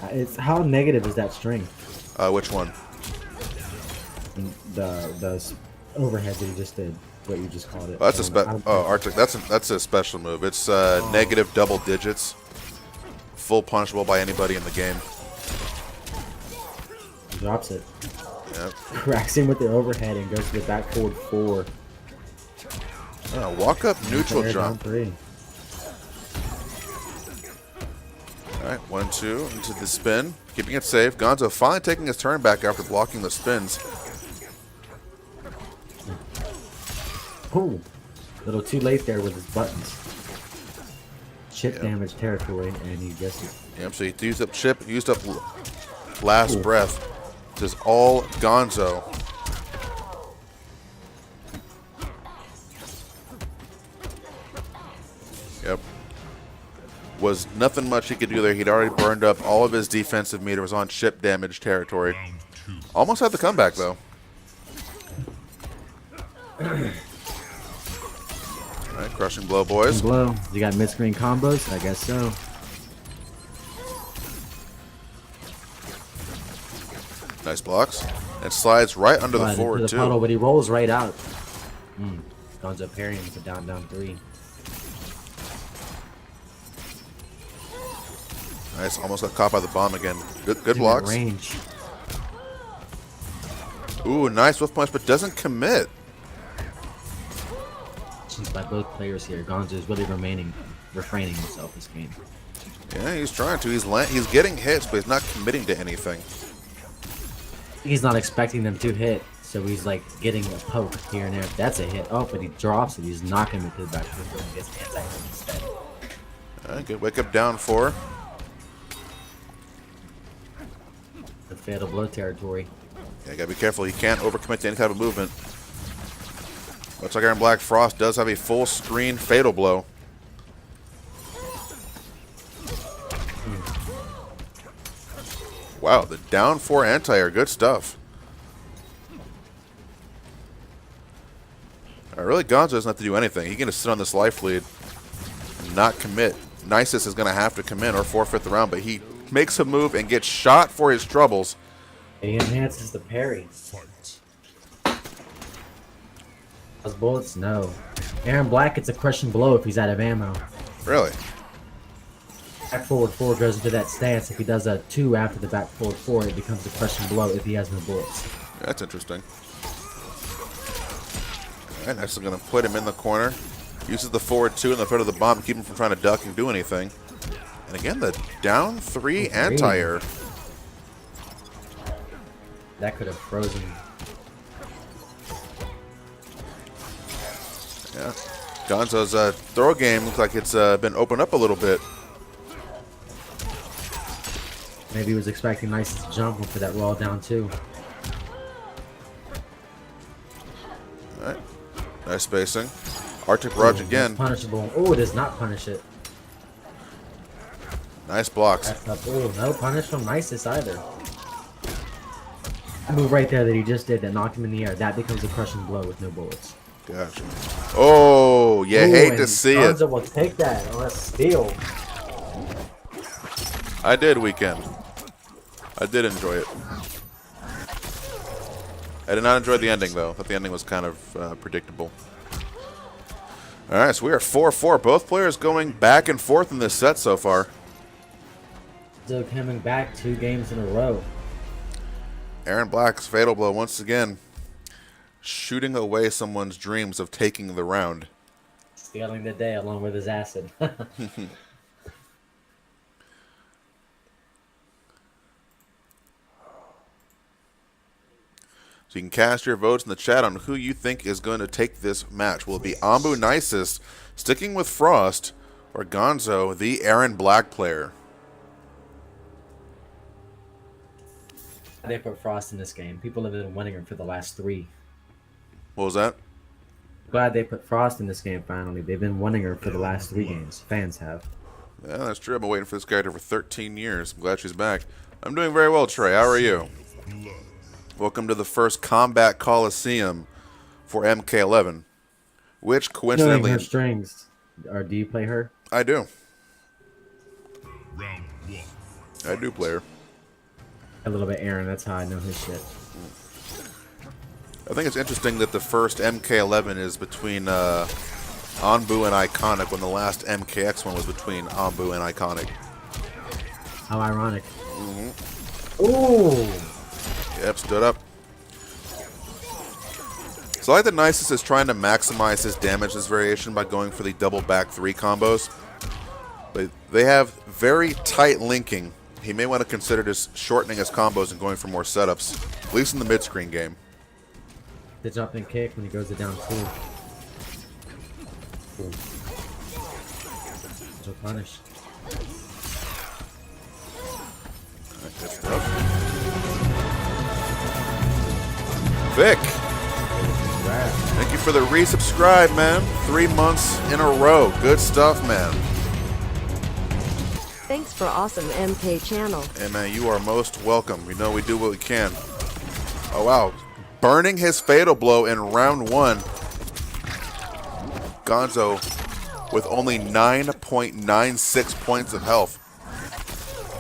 Speaker 2: It's how negative is that string?
Speaker 1: Which one?
Speaker 2: The overhead that he just did. What you just called it.
Speaker 1: Oh, that's Arctic. That's a special move. It's negative double digits, full punishable by anybody in the game.
Speaker 2: He drops it.
Speaker 1: Yep.
Speaker 2: Cracks him with the overhead and goes to the back forward 4.
Speaker 1: Walk up neutral
Speaker 2: Down
Speaker 1: jump.
Speaker 2: 3.
Speaker 1: All right, 1-2 into the spin, keeping it safe. Gonzo finally taking his turn back after blocking the spins.
Speaker 2: Ooh, a little too late there with his buttons. Chip damage territory, and he just.
Speaker 1: Yep, so he used up chip, used up last breath. This is all Gonzo. Yep. Was nothing much he could do there. He'd already burned up all of his defensive meter. Was on chip damage territory. Almost had the comeback though. Alright, crushing blow, boys.
Speaker 2: Blow. You got mid-screen combos? I guess so.
Speaker 1: Nice blocks. And slides right under the forward, too.
Speaker 2: Puddle, but he rolls right out. Gonzo parrying with a down 3.
Speaker 1: Nice, almost got caught by the bomb again. Good
Speaker 2: He's in
Speaker 1: blocks.
Speaker 2: range.
Speaker 1: Ooh, nice with punch, but doesn't commit.
Speaker 2: By both players here. Gonzo is really refraining himself this game.
Speaker 1: Yeah, he's trying to. He's getting hits, but he's not committing to anything.
Speaker 2: He's not expecting them to hit, so he's like getting a poke here and there. That's a hit. Oh, but he drops it. He's knocking him to the back foot and gets anti-hit instead.
Speaker 1: Alright, good wake up down 4.
Speaker 2: The fatal blow territory.
Speaker 1: Yeah, gotta be careful. He can't overcommit to any type of movement. Looks like Erron Black Frost does have a full screen fatal blow. Wow, the down 4 anti-air, good stuff. Really, Gonzo doesn't have to do anything. He can just sit on this life lead and not commit. Nicest is going to have to come in or forfeit the round, but he makes a move and gets shot for his troubles.
Speaker 2: He enhances the parry.
Speaker 3: Fight.
Speaker 2: Those bullets, no. Erron Black gets a crushing blow if he's out of ammo.
Speaker 1: Really?
Speaker 2: Back forward 4 goes into that stance. If he does a 2 after the back forward 4, it becomes a crushing blow if he has no bullets.
Speaker 1: Yeah, that's interesting. Alright, next is going to put him in the corner. Uses the forward 2 in the front of the bomb to keep him from trying to duck and do anything. And again, the down 3 anti-air.
Speaker 2: That could have frozen.
Speaker 1: Yeah. Gonzo's throw game looks like it's been opened up a little bit.
Speaker 2: Maybe he was expecting Nicest to jump for that raw down 2.
Speaker 1: Alright. Nice spacing. Arctic Barrage again.
Speaker 2: Punishable. Oh, it does not punish it.
Speaker 1: Nice blocks.
Speaker 2: That's up. Oh, no punish from Nicest either. That move right there that he just did that knocked him in the air, that becomes a crushing blow with no bullets.
Speaker 1: Gotcha. Oh, you hate to
Speaker 2: and
Speaker 1: see it.
Speaker 2: Gonzo will take that on a steal.
Speaker 1: I did, Weekend. I did enjoy it. I did not enjoy the ending, though. I thought the ending was kind of predictable. Alright, so we are 4-4. Both players going back and forth in this set so far.
Speaker 2: So coming back 2 games in a row.
Speaker 1: Erron Black's fatal blow once again. Shooting away someone's dreams of taking the round.
Speaker 2: Stealing the day along with his acid.
Speaker 1: So you can cast your votes in the chat on who you think is going to take this match. Will it be ANBU Nicest sticking with Frost or Gonzo, the Erron Black player?
Speaker 2: They put Frost in this game. People have been winning her for the last 3.
Speaker 1: What was that?
Speaker 2: Glad they put Frost in this game finally. They've been winning her for the last 3 games. Fans have.
Speaker 1: Yeah, that's true. I've been waiting for this character for 13 years. I'm glad she's back. I'm doing very well, Trey. How are you? Welcome to the first Kombat Koliseum for MK11, which
Speaker 2: Knowing
Speaker 1: coincidentally...
Speaker 2: her strings. Or do you play her?
Speaker 1: I do.
Speaker 3: Round 1.
Speaker 1: I do play her.
Speaker 2: A little bit Erron. That's how I know his shit.
Speaker 1: I think it's interesting that the first MK11 is between ANBU and Iconic when the last MKX one was between ANBU and Iconic.
Speaker 2: How ironic. Ooh!
Speaker 1: Yep, stood up. So I like that Nicest is trying to maximize his damage this variation by going for the double back 3 combos. But they have very tight linking. He may want to consider just shortening his combos and going for more setups, at least in the mid-screen game.
Speaker 2: The jumping kick when he goes to down 2. Ooh. So punish.
Speaker 1: Alright, good stuff. Vic, thank you for the resubscribe, man. 3 months in a row. Good stuff, man.
Speaker 5: Thanks for awesome MK channel.
Speaker 1: Hey, man, you are most welcome. We know we do what we can. Oh, wow. Burning his fatal blow in round 1. Gonzo with only 9.96 points of health.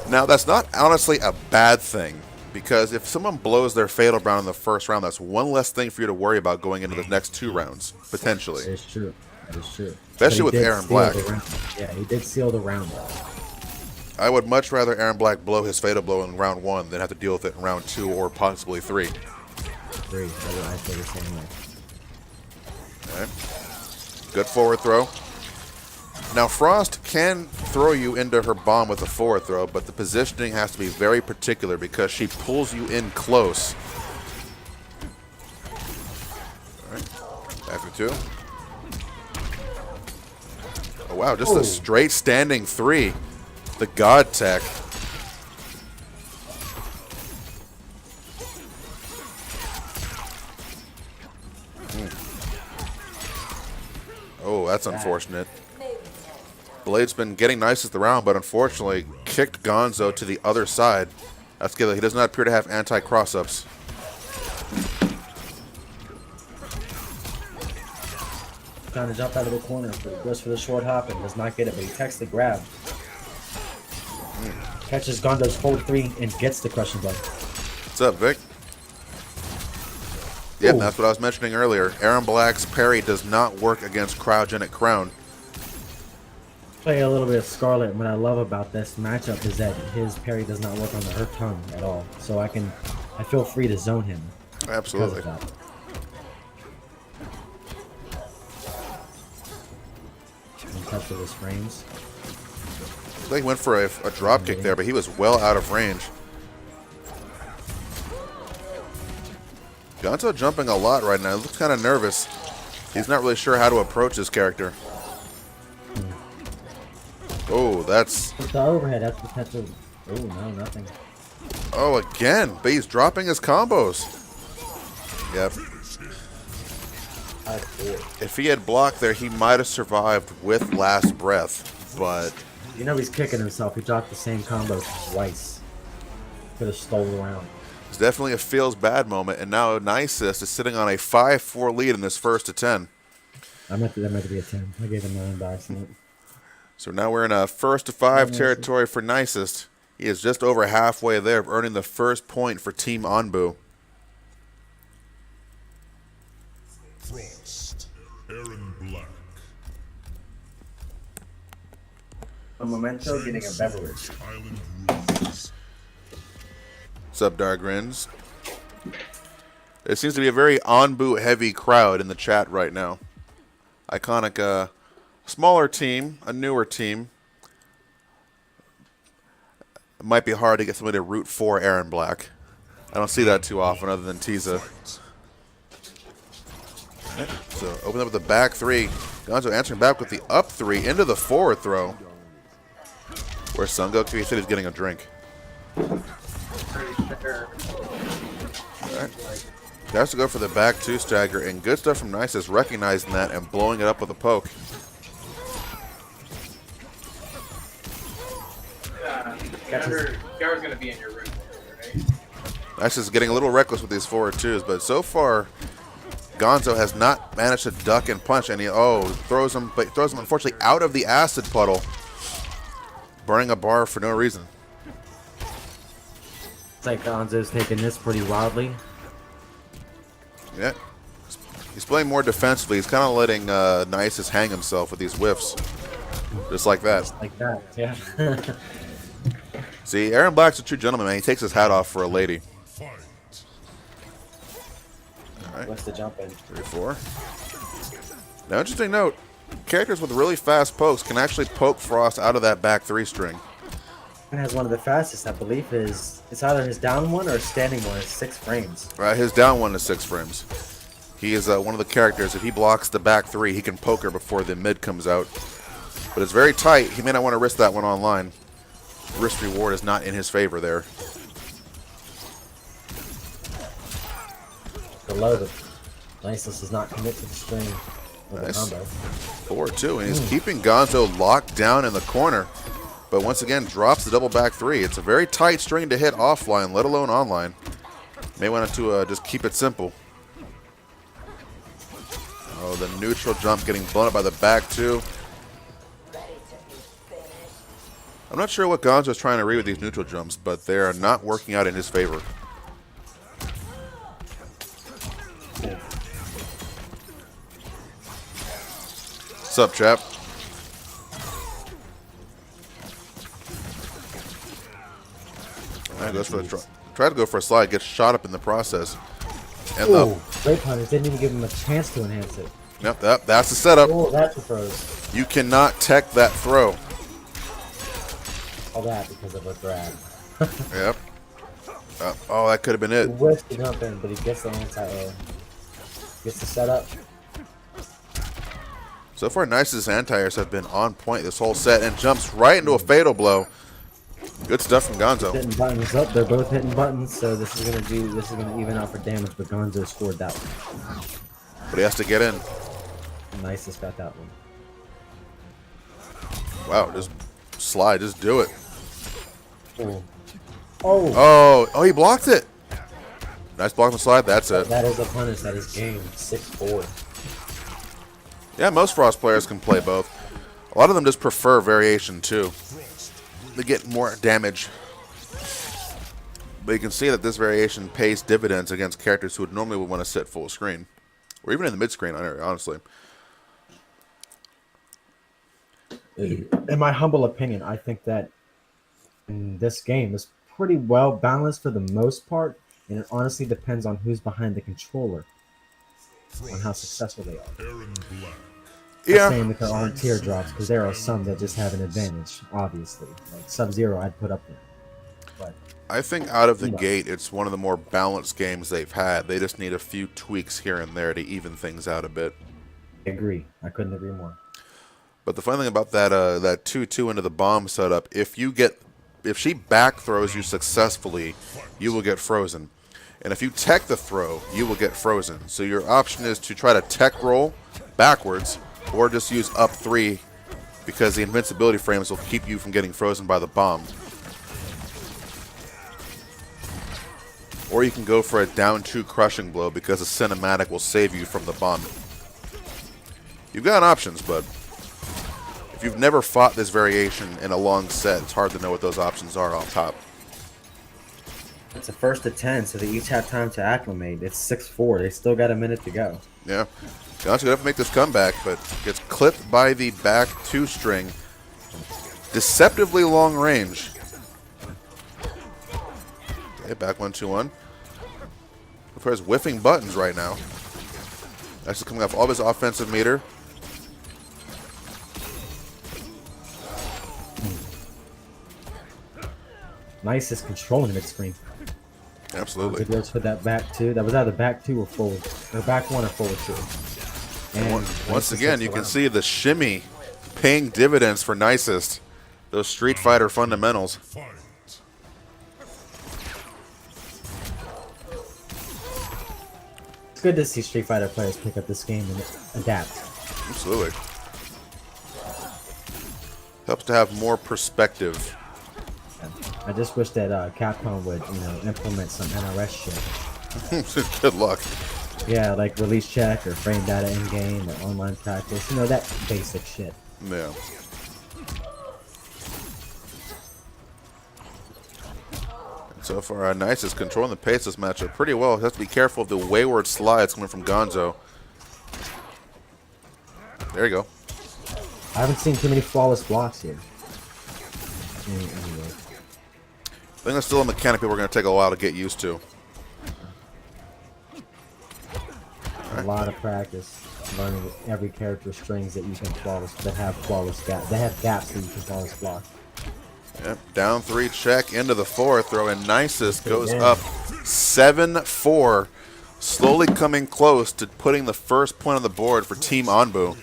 Speaker 1: Now, that's not honestly a bad thing. Because if someone blows their fatal round in the first round, that's one less thing for you to worry about going into the next 2 rounds, potentially.
Speaker 2: It's true. That is true.
Speaker 1: Especially
Speaker 2: But he
Speaker 1: with
Speaker 2: did
Speaker 1: Erron
Speaker 2: seal
Speaker 1: Black.
Speaker 2: the round. Yeah, he did seal the round.
Speaker 1: I would much rather Erron Black blow his fatal blow in round 1 than have to deal with it in round 2 or possibly 3.
Speaker 2: 3. I feel the same way.
Speaker 1: Alright. Good forward throw. Now, Frost can throw you into her bomb with a forward throw, but the positioning has to be very particular because she pulls you in close. Alright. After 2. Oh, wow. Just a straight standing 3. The God Tech. Oh, that's unfortunate. Blade's been getting nicest around, but unfortunately kicked Gonzo to the other side. That's good. He does not appear to have anti-cross-ups.
Speaker 2: Trying to jump out of the corner, but goes for the short hop and does not get it, but he takes the grab. Catches Gonzo's forward 3 and gets the crushing blow.
Speaker 1: What's up, Vic? Yep, that's what I was mentioning earlier. Erron Black's parry does not work against cryogenic crown.
Speaker 2: Play a little bit of Scarlet, and what I love about this matchup is that his parry does not work on her tongue at all. So I feel free to zone him.
Speaker 1: Absolutely.
Speaker 2: Because of that. And touch with his frames.
Speaker 1: He went for a drop kick there, but he was well out of range. Gonzo jumping a lot right now. He looks kind of nervous. He's not really sure how to approach this character. Oh, that's...
Speaker 2: With the overhead, that's potential... Oh, no, nothing.
Speaker 1: Oh, again. But he's dropping his combos. Yep. If he had blocked there, he might have survived with last breath. But...
Speaker 2: You know he's kicking himself. He dropped the same combo twice. Could have stole the round.
Speaker 1: It's definitely a feels bad moment. And now Nicest is sitting on a 5-4 lead in this first to 10.
Speaker 2: That meant to be a 10. I gave him 9 by accident.
Speaker 1: So now we're in a 1st to 5 territory for Nicest. He is just over halfway there, earning the first point for Team ANBU.
Speaker 3: Frost. Erron Black.
Speaker 2: A memento getting a beverage.
Speaker 3: Island rules.
Speaker 1: What's up, Dargrins? There seems to be a very ANBU heavy crowd in the chat right now. Iconic, smaller team, a newer team. It might be hard to get somebody to root for Erron Black. I don't see that too often other than Tiza. Right, so open up with the back 3. Gonzo answering back with the up 3 into the forward throw. Where's Sungoku? He said he's getting a drink.
Speaker 4: Pretty sure.
Speaker 1: Alright. He has to go for the back 2 stagger, and good stuff from Nicest recognizing that and blowing it up with a poke.
Speaker 4: Scour's gonna be in your room, right?
Speaker 1: Nicest is getting a little reckless with these forward 2s, but so far Gonzo has not managed to duck and punch any. Oh, throws him, but throws him unfortunately out of the acid puddle, burning a bar for no reason.
Speaker 2: It's like Gonzo's taking this pretty wildly.
Speaker 1: Yeah, he's playing more defensively. He's kind of letting Nicest hang himself with these whiffs, just like that.
Speaker 2: Just like that, yeah.
Speaker 1: See, Erron Black's a true gentleman, man. He takes his hat off for a lady.
Speaker 3: Fight.
Speaker 1: All right.
Speaker 2: What's the jump in?
Speaker 1: 3-4. Now, interesting note, characters with really fast pokes can actually poke Frost out of that back 3 string.
Speaker 2: And has one of the fastest, I believe, it's either his down one or his standing one is 6 frames.
Speaker 1: Right, his down one is 6 frames. He is one of the characters, if he blocks the back 3, he can poke her before the mid comes out. But it's very tight. He may not want to risk that one online. Risk reward is not in his favor there.
Speaker 2: Below the Nicest does not commit to the string of the
Speaker 1: Nice.
Speaker 2: combo.
Speaker 1: 4-2, and he's keeping Gonzo locked down in the corner. But once again, drops the double back 3. It's a very tight string to hit offline, let alone online. May want to just keep it simple. Oh, the neutral jump getting blown up by the back 2. I'm not sure what Gonzo's trying to read with these neutral jumps, but they are not working out in his favor. What's up, chap? Goes for the tried to go for a slide, gets shot up in the process. And
Speaker 2: Ooh, great punish. Didn't even give him a chance to enhance it.
Speaker 1: Yep, that's the setup.
Speaker 2: Oh, that's a froze.
Speaker 1: You cannot tech that throw.
Speaker 2: All that because of a grab.
Speaker 1: Yep. Oh, that could have been
Speaker 2: He
Speaker 1: it.
Speaker 2: whiffs to jump in, but he gets the anti-air. Gets the setup.
Speaker 1: So far, Nicest's anti-airs have been on point this whole set and jumps right into a fatal blow. Good stuff from Gonzo.
Speaker 2: Hitting buttons up. They're both hitting buttons, so this is gonna even out for damage. But Gonzo scored that one.
Speaker 1: But he has to get in.
Speaker 2: Nicest got that one.
Speaker 1: Wow, just slide, just do it.
Speaker 2: Ooh. Oh,
Speaker 1: Oh, he blocked it. Nice block on the slide. That's it.
Speaker 2: that is a punish. That is game 6-4.
Speaker 1: Yeah, most Frost players can play both. A lot of them just prefer variation too. They get more damage. But you can see that this variation pays dividends against characters who would normally want to sit full screen. Or even in the mid-screen, honestly.
Speaker 2: In my humble opinion, I think that in this game is pretty well balanced for the most part, and it honestly depends on who's behind the controller, on how successful they are.
Speaker 3: Erron Black.
Speaker 1: Yeah.
Speaker 2: Saying that there aren't teardrops, because there are some that just have an advantage, obviously. Like Sub-Zero, I'd put up there. But
Speaker 1: I think out of the
Speaker 2: Yeah.
Speaker 1: gate, it's one of the more balanced games they've had. They just need a few tweaks here and there to even things out a bit.
Speaker 2: I agree. I couldn't agree more.
Speaker 1: But the funny thing about that 2-2 into the bomb setup, if she back throws you successfully, you will get frozen. And if you tech the throw, you will get frozen. So your option is to try to tech roll backwards or just use up 3 because the invincibility frames will keep you from getting frozen by the bomb. Or you can go for a down 2 crushing blow because the cinematic will save you from the bomb. You've got options, but if you've never fought this variation in a long set, it's hard to know what those options are off top.
Speaker 2: It's a first to 10, so they each have time to acclimate. It's 6-4. They still got a minute to go.
Speaker 1: Yeah. Gonzo gonna have to make this comeback, but gets clipped by the back 2 string. Deceptively long range. Okay, back 1-2-1. Prepares whiffing buttons right now. Actually coming off all of his offensive meter.
Speaker 2: Nicest controlling mid-screen.
Speaker 1: Absolutely.
Speaker 2: Goes for that back 2. That was either back 2 or forward. Or back 1 or forward 2. And
Speaker 1: Once
Speaker 2: Nicest
Speaker 1: again,
Speaker 2: gets
Speaker 1: you can
Speaker 2: around.
Speaker 1: see the shimmy paying dividends for Nicest. Those Street Fighter fundamentals.
Speaker 3: Fight.
Speaker 2: It's good to see Street Fighter players pick up this game and adapt.
Speaker 1: Absolutely. Helps to have more perspective.
Speaker 2: I just wish that Capcom would, implement some NRS shit.
Speaker 1: Good luck.
Speaker 2: Yeah, like release check or frame data in game or online practice. That basic shit.
Speaker 1: Yeah. So far, Nice is controlling the pace of this matchup pretty well. Has to be careful of the wayward slides coming from Gonzo. There you go.
Speaker 2: I haven't seen too many flawless blocks here. Anyway.
Speaker 1: I think that's still a mechanic people are going to take a while to get used to.
Speaker 2: A lot of practice learning every character strings that you can flawless that have gaps that you can flawless block.
Speaker 1: Yep. Down 3 check into the 4th throw, and Nicest goes
Speaker 2: Yeah.
Speaker 1: up 7-4. Slowly coming close to putting the first point on the board for Team ANBU.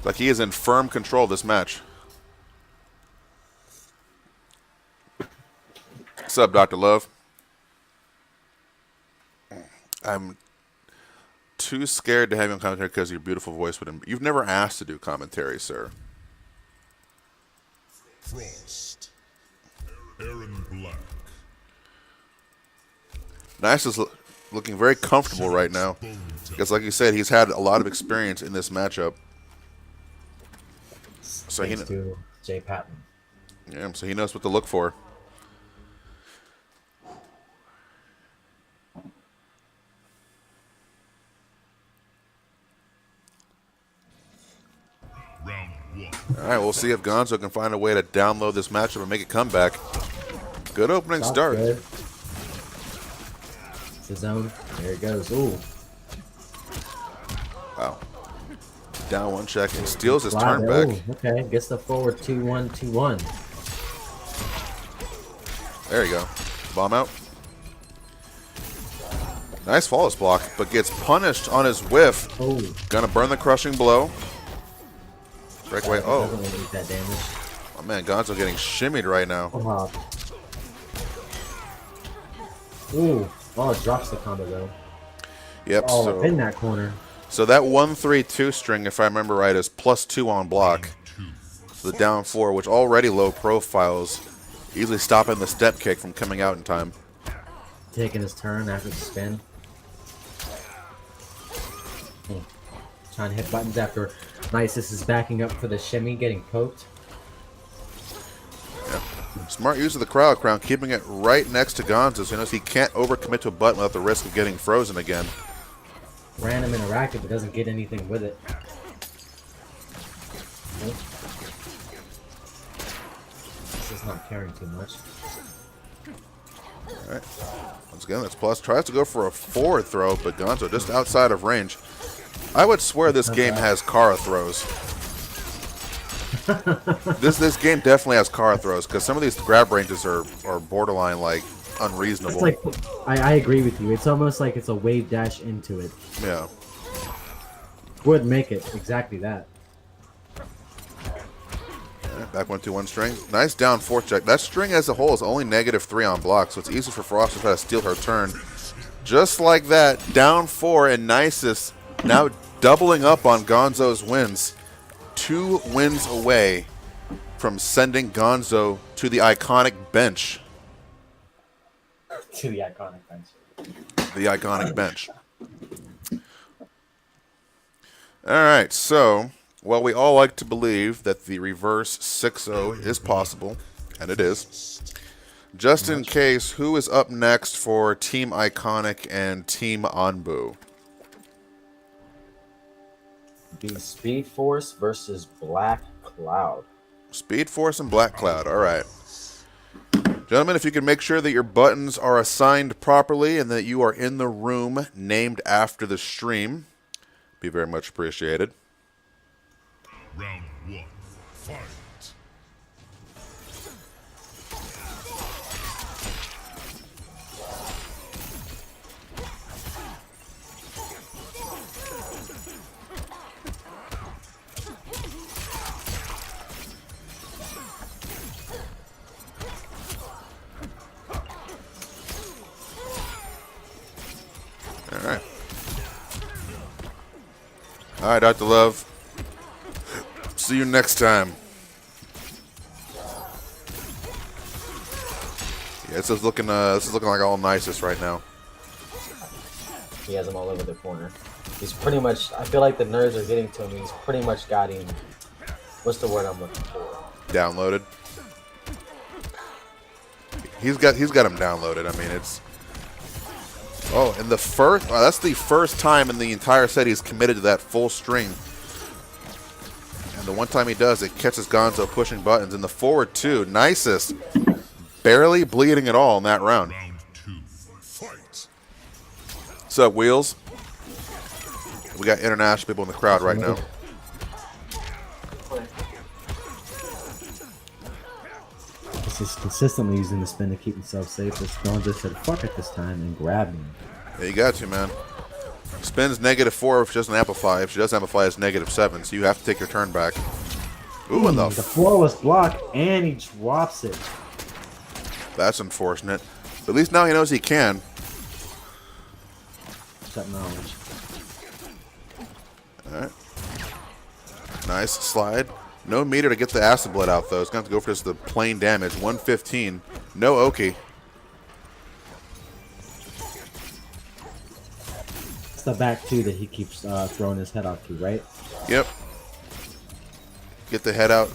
Speaker 1: Like he is in firm control of this match. What's up, Dr. Love? I'm too scared to have you on commentary because your beautiful voice would. You've never asked to do commentary, sir.
Speaker 3: Frost. Erron Black.
Speaker 1: Nice is looking very comfortable right now. Because like you said, he's had a lot of experience in this matchup. So
Speaker 2: Thanks to Jay Patton.
Speaker 1: so he knows what to look for. All right, we'll see if Gonzo can find a way to download this matchup and make a comeback. Good opening start.
Speaker 2: Good. It's the zone. There it goes. Ooh.
Speaker 1: Wow. Down one check and steals his
Speaker 2: Wow,
Speaker 1: turn back.
Speaker 2: ooh, okay, gets the forward 2-1, 2-1.
Speaker 1: There you go. Bomb out. Nice flawless block, but gets punished on his whiff.
Speaker 2: Oh.
Speaker 1: Gonna burn the crushing blow. Breakaway. Oh.
Speaker 2: Doesn't really eat that damage.
Speaker 1: Oh man, Gonzo getting shimmied right now.
Speaker 2: Ooh. Oh, it drops the combo though.
Speaker 1: Yep.
Speaker 2: Oh,
Speaker 1: So,
Speaker 2: in that corner.
Speaker 1: so that 1-3-2 string, if I remember right, is +2 on block. So the down 4, which already low profiles, easily stopping the step kick from coming out in time.
Speaker 2: Taking his turn after the spin. Trying to hit buttons after Nicest is backing up for the shimmy, getting poked.
Speaker 1: Smart use of the crowd crown, keeping it right next to Gonzo, so he knows he can't overcommit to a button without the risk of getting frozen again.
Speaker 2: Random interactive, but doesn't get anything with it. Nope. This is not caring too much.
Speaker 1: Alright. Once again, that's plus. Tries to go for a forward throw, but Gonzo just outside of range. I would swear this game has Kara throws. This game definitely has Kara throws, because some of these grab ranges are borderline, like, unreasonable.
Speaker 2: It's like, I agree with you. It's almost like it's a wave dash into it.
Speaker 1: Yeah.
Speaker 2: Would make it exactly that.
Speaker 1: Alright, back 1-2-1 string. Nice down 4 check. That string as a whole is only -3 on block, so it's easy for Frost to try to steal her turn. Just like that, down 4, and Nicest now doubling up on Gonzo's wins. 2 wins away from sending Gonzo to the iconic bench.
Speaker 2: To the iconic bench.
Speaker 1: The iconic bench. Alright, so, while we all like to believe that the reverse 6-0 is possible, and it is, just in case, who is up next for Team Iconic and Team ANBU?
Speaker 6: Be Speed Force versus Black Cloud.
Speaker 1: Speed Force and Black Cloud, alright. Gentlemen, if you can make sure that your buttons are assigned properly and that you are in the room named after the stream, be very much appreciated.
Speaker 3: Round 1. Fight.
Speaker 1: Alright. Alright, Dr. Love. See you next time. Yeah, this is looking like all Nicest right now.
Speaker 6: He has him all over the corner. He's pretty much, I feel like the nerves are getting to him. He's pretty much got him, what's the word I'm looking for?
Speaker 1: Downloaded. He's got him downloaded. I mean, it's and the first that's the first time in the entire set he's committed to that full string. And the one time he does, it catches Gonzo pushing buttons. And the forward 2, Nicest, barely bleeding at all in that round.
Speaker 3: Round 2. Fight.
Speaker 1: What's up, Wheels? We got international people in the crowd right now.
Speaker 2: This is consistently using the spin to keep himself safe. This Gonzo said fuck it this time and grabbed him.
Speaker 1: Yeah, you got to, man. Spins -4 if she doesn't amplify. If she does amplify, it's -7, so you have to take your turn back. Ooh, and
Speaker 2: The flawless block, and he drops it.
Speaker 1: that's unfortunate. But at least now he knows he can.
Speaker 2: That knowledge.
Speaker 1: Alright. Nice slide. No meter to get the acid blood out, though. It's going to have to go for just the plain damage. 115. No Oki.
Speaker 2: It's the back 2 that he keeps throwing his head off to, right?
Speaker 1: Yep. Get the head out.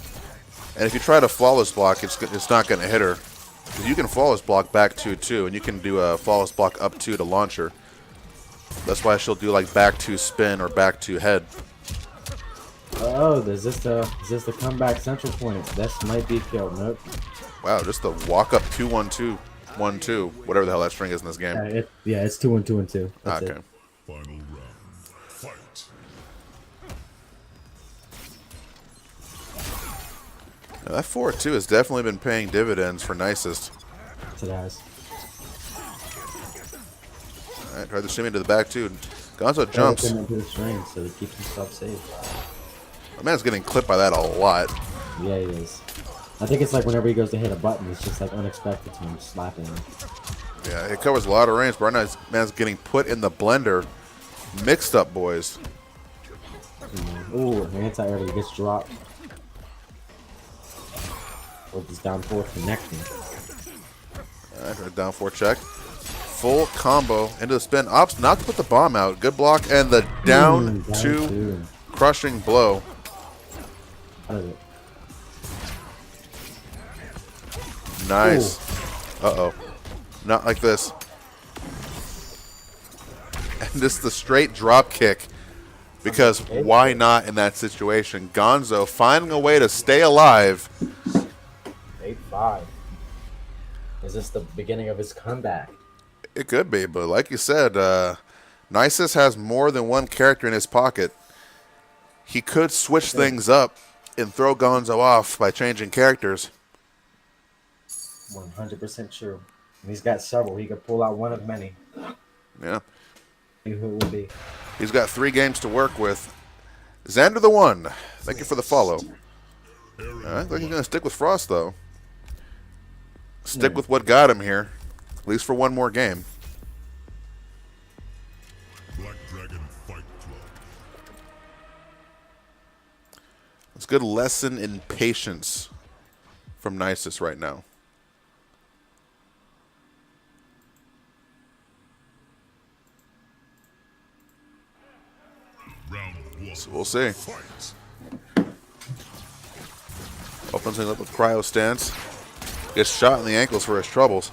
Speaker 1: And if you try to flawless block, it's not going to hit her. 'Cause you can flawless block back 2 too, and you can do a flawless block up 2 to launch her. That's why she'll do like back 2 spin or back 2 head.
Speaker 2: Oh, is this the comeback central point? This might be killed. Nope.
Speaker 1: Wow, just the walk up 2-1-2, 1-2, whatever the hell that string is in this game.
Speaker 2: It's 2 and 2 and 2. That's
Speaker 1: Okay.
Speaker 2: it.
Speaker 3: Final round. Fight.
Speaker 1: Now, that 4-2 has definitely been paying dividends for Nicest.
Speaker 2: That's it has.
Speaker 1: All right, try the shimmy to the back too. Gonzo jumps.
Speaker 2: Into the string, so he keeps himself safe.
Speaker 1: My man's getting clipped by that a lot.
Speaker 2: Yeah, he is. I think it's like whenever he goes to hit a button, it's just like unexpected to him slapping him.
Speaker 1: Yeah, it covers a lot of range, but right now this man's getting put in the blender. Mixed up, boys.
Speaker 2: Ooh, anti-air, he gets dropped. With his down four connecting.
Speaker 1: All right, down 4 check. Full combo into the spin. Ops not to put the bomb out. Good block and the down,
Speaker 2: down
Speaker 1: 2
Speaker 2: two.
Speaker 1: crushing blow.
Speaker 2: Out of it.
Speaker 1: Nice. Uh-oh. Not like this. And this is the straight drop kick. Because why not in that situation? Gonzo finding a way to stay alive.
Speaker 6: 8-5. Is this the beginning of his comeback?
Speaker 1: It could be, but like you said, Nicest has more than one character in his pocket. He could switch things up and throw Gonzo off by changing characters.
Speaker 6: 100% true. And he's got several. He could pull out one of many.
Speaker 1: Yeah.
Speaker 2: Who it would be?
Speaker 1: He's got 3 games to work with. Xander the One, thank you for the follow. All right, I think he's going to stick with Frost, though. Stick with what got him here, at least for one more game.
Speaker 3: Black Dragon Fight Club.
Speaker 1: It's a good lesson in patience from Nicest right now.
Speaker 3: Round 1.
Speaker 1: So we'll see.
Speaker 3: Fight.
Speaker 1: Opens things up with cryo stance. Gets shot in the ankles for his troubles.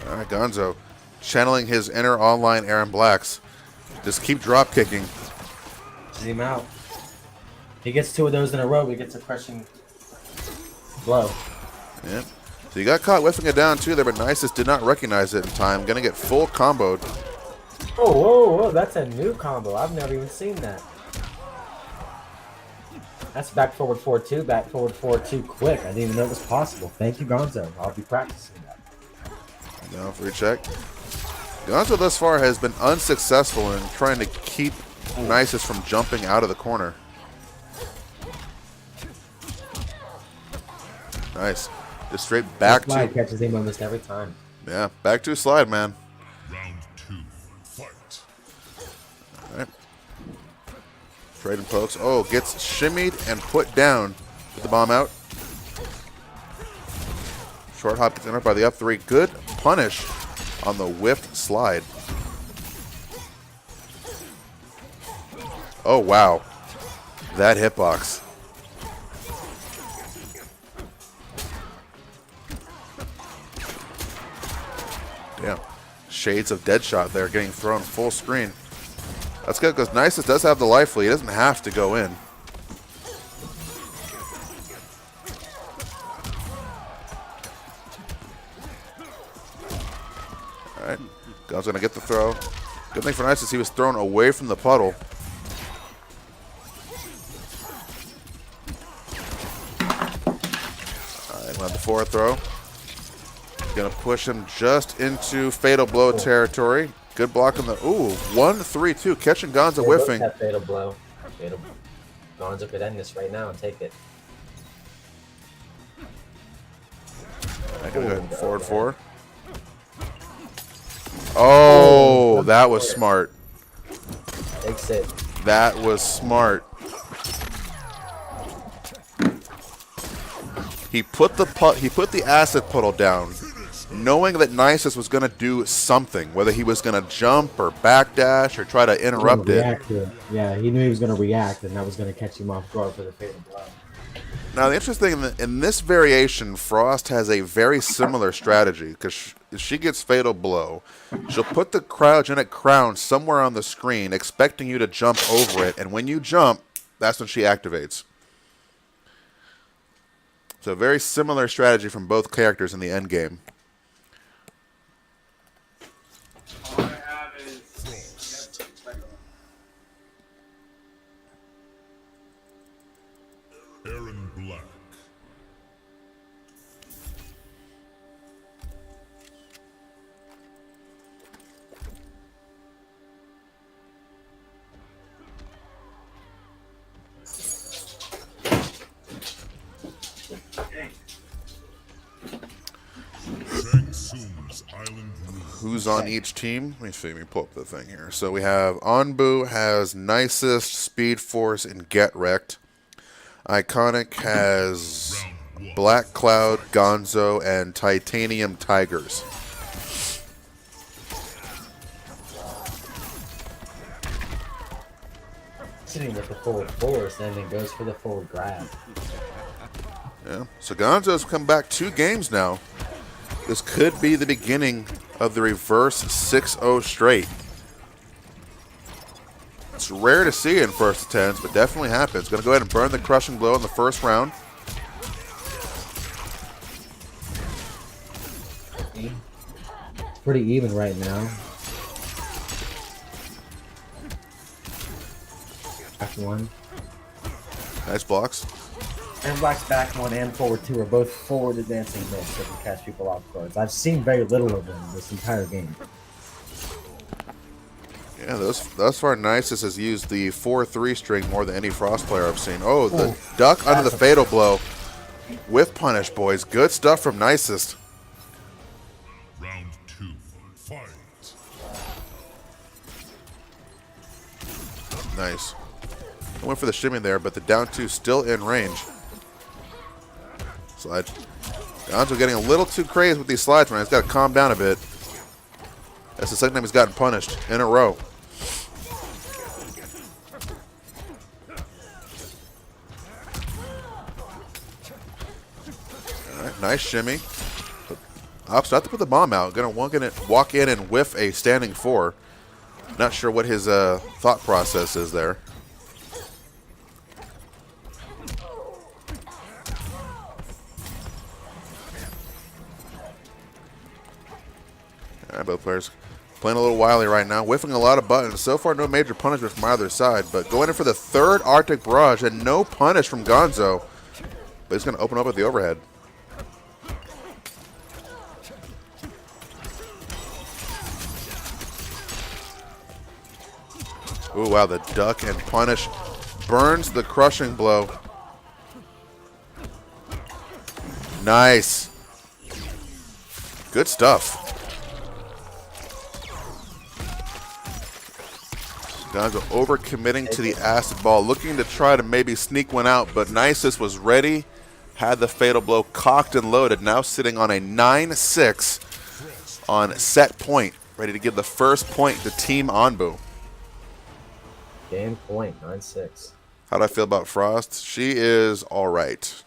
Speaker 1: All right, Gonzo channeling his inner online Erron Blacks. Just keep drop kicking.
Speaker 6: See him out. He gets 2 of those in a row. He gets a crushing blow.
Speaker 1: Yep. So you got caught whiffing it down too there, but Nicest did not recognize it in time. Gonna get full comboed.
Speaker 6: Oh, whoa, whoa, that's a new combo. I've never even seen that. That's back forward 4-2, back forward 4-2 quick. I didn't even know it was possible. Thank you, Gonzo. I'll be practicing that.
Speaker 1: Now free check. Gonzo thus far has been unsuccessful in trying to keep Nicest from jumping out of the corner. Nice. Just straight back to.
Speaker 6: Slide catches him almost every time.
Speaker 1: Yeah, back to a slide, man.
Speaker 3: Round 2. Fight.
Speaker 1: All right. Trading pokes. Oh, gets shimmied and put down. Get the bomb out. Short hop gets entered by the up 3. Good punish on the whipped slide. Oh, wow. That hitbox. Damn. Shades of Deadshot there getting thrown full screen. That's good because Nicest does have the life lead. He doesn't have to go in. All right. Gon's going to get the throw. Good thing for Nicest, he was thrown away from the puddle. All right, we'll have the forward throw. Gonna push him just into fatal blow territory. Good block on the 1-3-2, catching Gonzo whiffing.
Speaker 6: That fatal blow. Fatal. Gonzo could end this right now and take it.
Speaker 1: I gotta go forward 4. Oh, that was smart.
Speaker 6: Takes it.
Speaker 1: That was smart. He put the acid puddle down, knowing that Nicest was going to do something, whether he was going to jump or backdash or try to interrupt it.
Speaker 2: Yeah, he knew he was going to react, and that was going to catch him off guard for the fatal blow.
Speaker 1: Now, the interesting thing, in this variation, Frost has a very similar strategy, because if she gets Fatal Blow, she'll put the cryogenic crown somewhere on the screen, expecting you to jump over it, and when you jump, that's when she activates. So, a very similar strategy from both characters in the end game.
Speaker 4: All I have is
Speaker 3: Erron Black. Shang Tsung's Island Rule.
Speaker 1: Who's on each team? Let me see. Let me pull up the thing here. So we have ANBU has Nicest, Speed Force, and Get Wrecked. Iconic has Black Cloud, Gonzo, and Titanium Tigers.
Speaker 6: Sitting with the forward force and then goes for the forward grab.
Speaker 1: Yeah. So Gonzo's come back 2 games now. This could be the beginning of the reverse 6-0 straight. It's rare to see in first attempts, but definitely happens. Going to go ahead and burn the crushing blow in the first round.
Speaker 2: It's pretty even right now. Back one.
Speaker 1: Nice blocks.
Speaker 2: And Black's back one and forward two are both forward advancing miss that can catch people off guards. I've seen very little of them this entire game.
Speaker 1: Yeah, thus far, Nicest has used the 4-3 string more than any Frost player I've seen. Oh, the duck under the fatal blow. Whiff punish, boys. Good stuff from Nicest.
Speaker 3: Round 2. Fight.
Speaker 1: Nice. I went for the shimmy there, but the down 2 still in range. Slide. Gonzo getting a little too crazy with these slides, man. He's got to calm down a bit. That's the second time he's gotten punished in a row. All right, nice shimmy. Opts not to put the bomb out. Gonna walk in and whiff a standing 4. Not sure what his thought process is there. All right, both players playing a little wily right now, whiffing a lot of buttons. So far, no major punishment from either side, but going in for the 3rd Arctic Barrage and no punish from Gonzo. But he's going to open up with the overhead. Ooh, wow, the duck and punish burns the crushing blow. Nice. Good stuff. Gonzo overcommitting to the acid ball, looking to try to maybe sneak one out, but Nicest was ready, had the fatal blow cocked and loaded, now sitting on a 9-6 on set point, ready to give the first point to Team ANBU.
Speaker 6: Game point, 9-6.
Speaker 1: How do I feel about Frost? She is all right.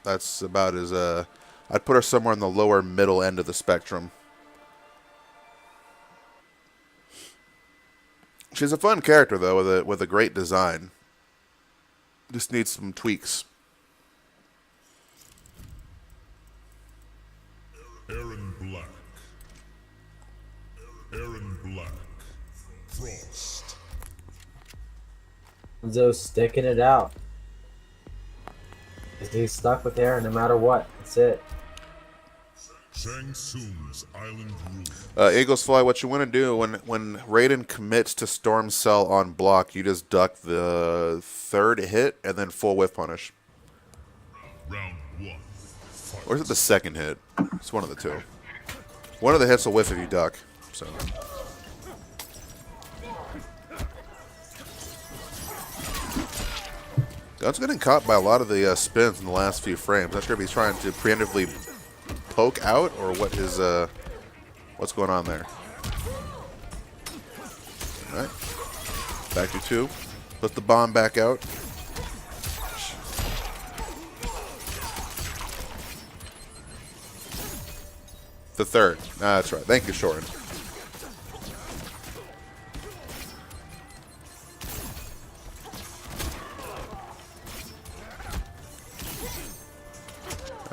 Speaker 1: That's about as I'd put her somewhere in the lower middle end of the spectrum. She's a fun character though, with a great design. Just needs some tweaks.
Speaker 3: Erron Black. Erron Black. Frost.
Speaker 6: Gonzo sticking it out. He's stuck with Erron no matter what. That's it.
Speaker 3: Shang Tsung's Island Rule.
Speaker 1: Eagles Fly, what you want to do when Raiden commits to Storm Cell on block, you just duck the 3rd hit and then full whiff punish.
Speaker 3: Round 1. Fight.
Speaker 1: Or is it the 2nd hit? It's one of the 2. One of the hits will whiff if you duck. So. Gun's getting caught by a lot of the spins in the last few frames. Not sure if he's trying to preemptively poke out or what his what's going on there. All right, back to 2. Put the bomb back out. The third. That's right. Thank you, Shorin.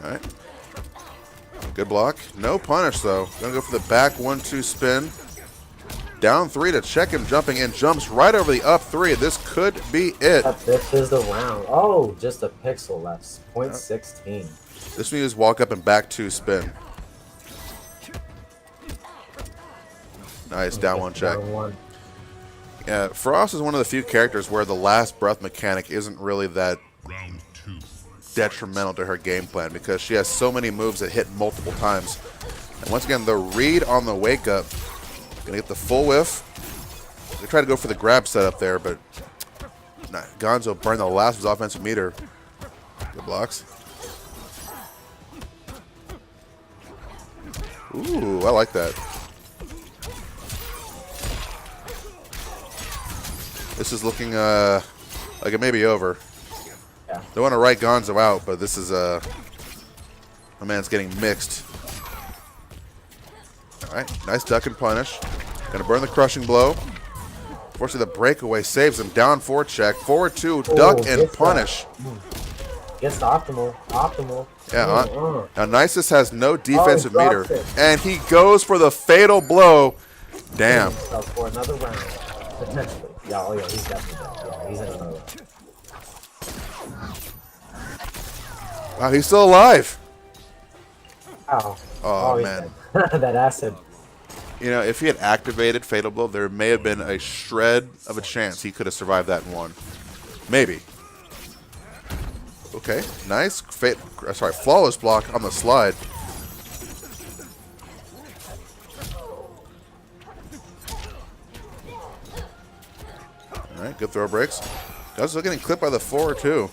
Speaker 1: All right. Good block. No punish, though. Gonna go for the back 1-2 spin. Down 3 to check him jumping in. Jumps right over the up 3. This could be it.
Speaker 6: This is the round. Oh, just a pixel left. 0.16.
Speaker 1: This one is walk up and back 2 spin. Nice. Down 1 check.
Speaker 6: Down 1.
Speaker 1: Yeah, Frost is one of the few characters where the last breath mechanic isn't really that
Speaker 3: Round 2.
Speaker 1: detrimental to her game plan because she has so many moves that hit multiple times. And once again, the read on the wake up, gonna get the full whiff. They try to go for the grab setup there, but nah, Gonzo burned the last of his offensive meter. Good blocks. Ooh, I like that. This is looking like it may be over.
Speaker 6: Yeah.
Speaker 1: They want to write Gonzo out, but this is my man's getting mixed. All right, nice duck and punish. Gonna burn the crushing blow. Fortunately, the breakaway saves him. Down 4 check. Forward 2, duck and punish.
Speaker 6: Gets the optimal.
Speaker 1: Yeah, now Nicest has no defensive
Speaker 6: he
Speaker 1: meter,
Speaker 6: drops it.
Speaker 1: and he goes for the fatal blow. Damn.
Speaker 6: For another round, potentially. Yeah, oh yeah, he's definitely dead. Yeah, he's in another round.
Speaker 1: Wow, he's still alive.
Speaker 6: Ow.
Speaker 1: Oh,
Speaker 6: he's
Speaker 1: man.
Speaker 6: dead. That acid.
Speaker 1: You know, if he had activated Fatal Blow, there may have been a shred of a chance he could have survived that and won. Maybe. Okay, nice. Flawless block on the slide. All right, good throw breaks. Guys still getting clipped by the 4 too.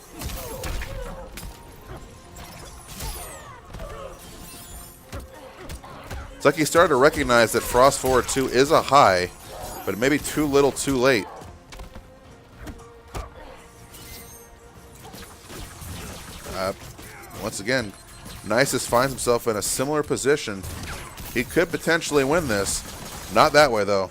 Speaker 1: It's like he started to recognize that Frost forward 2 is a high, but it may be too little too late. Once again, Nicest finds himself in a similar position. He could potentially win this. Not that way, though.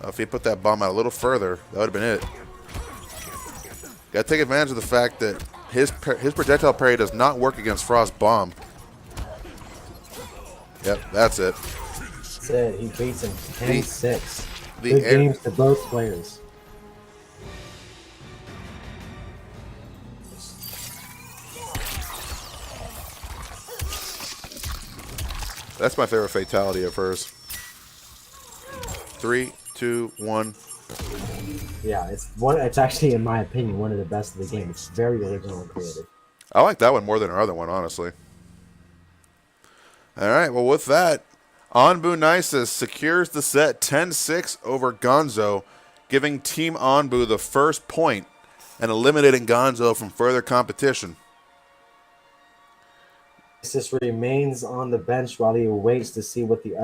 Speaker 1: If he put that bomb out a little further, that would have been it. Got to take advantage of the fact that his projectile parry does not work against Frost bomb. Yep, that's it.
Speaker 6: That's it. He beats him 10-6.
Speaker 1: The
Speaker 6: Good
Speaker 1: air-
Speaker 6: games to both players.
Speaker 1: That's my favorite fatality of hers. 3, 2, 1.
Speaker 6: Yeah, it's actually, in my opinion, one of the best of the game. It's very original and creative.
Speaker 1: I like that one more than our other one, honestly. All right, well, with that, ANBU Nicest secures the set 10-6 over Gonzo, giving Team ANBU the first point and eliminating Gonzo from further competition.
Speaker 6: Nicest remains on the bench while he waits to see what the other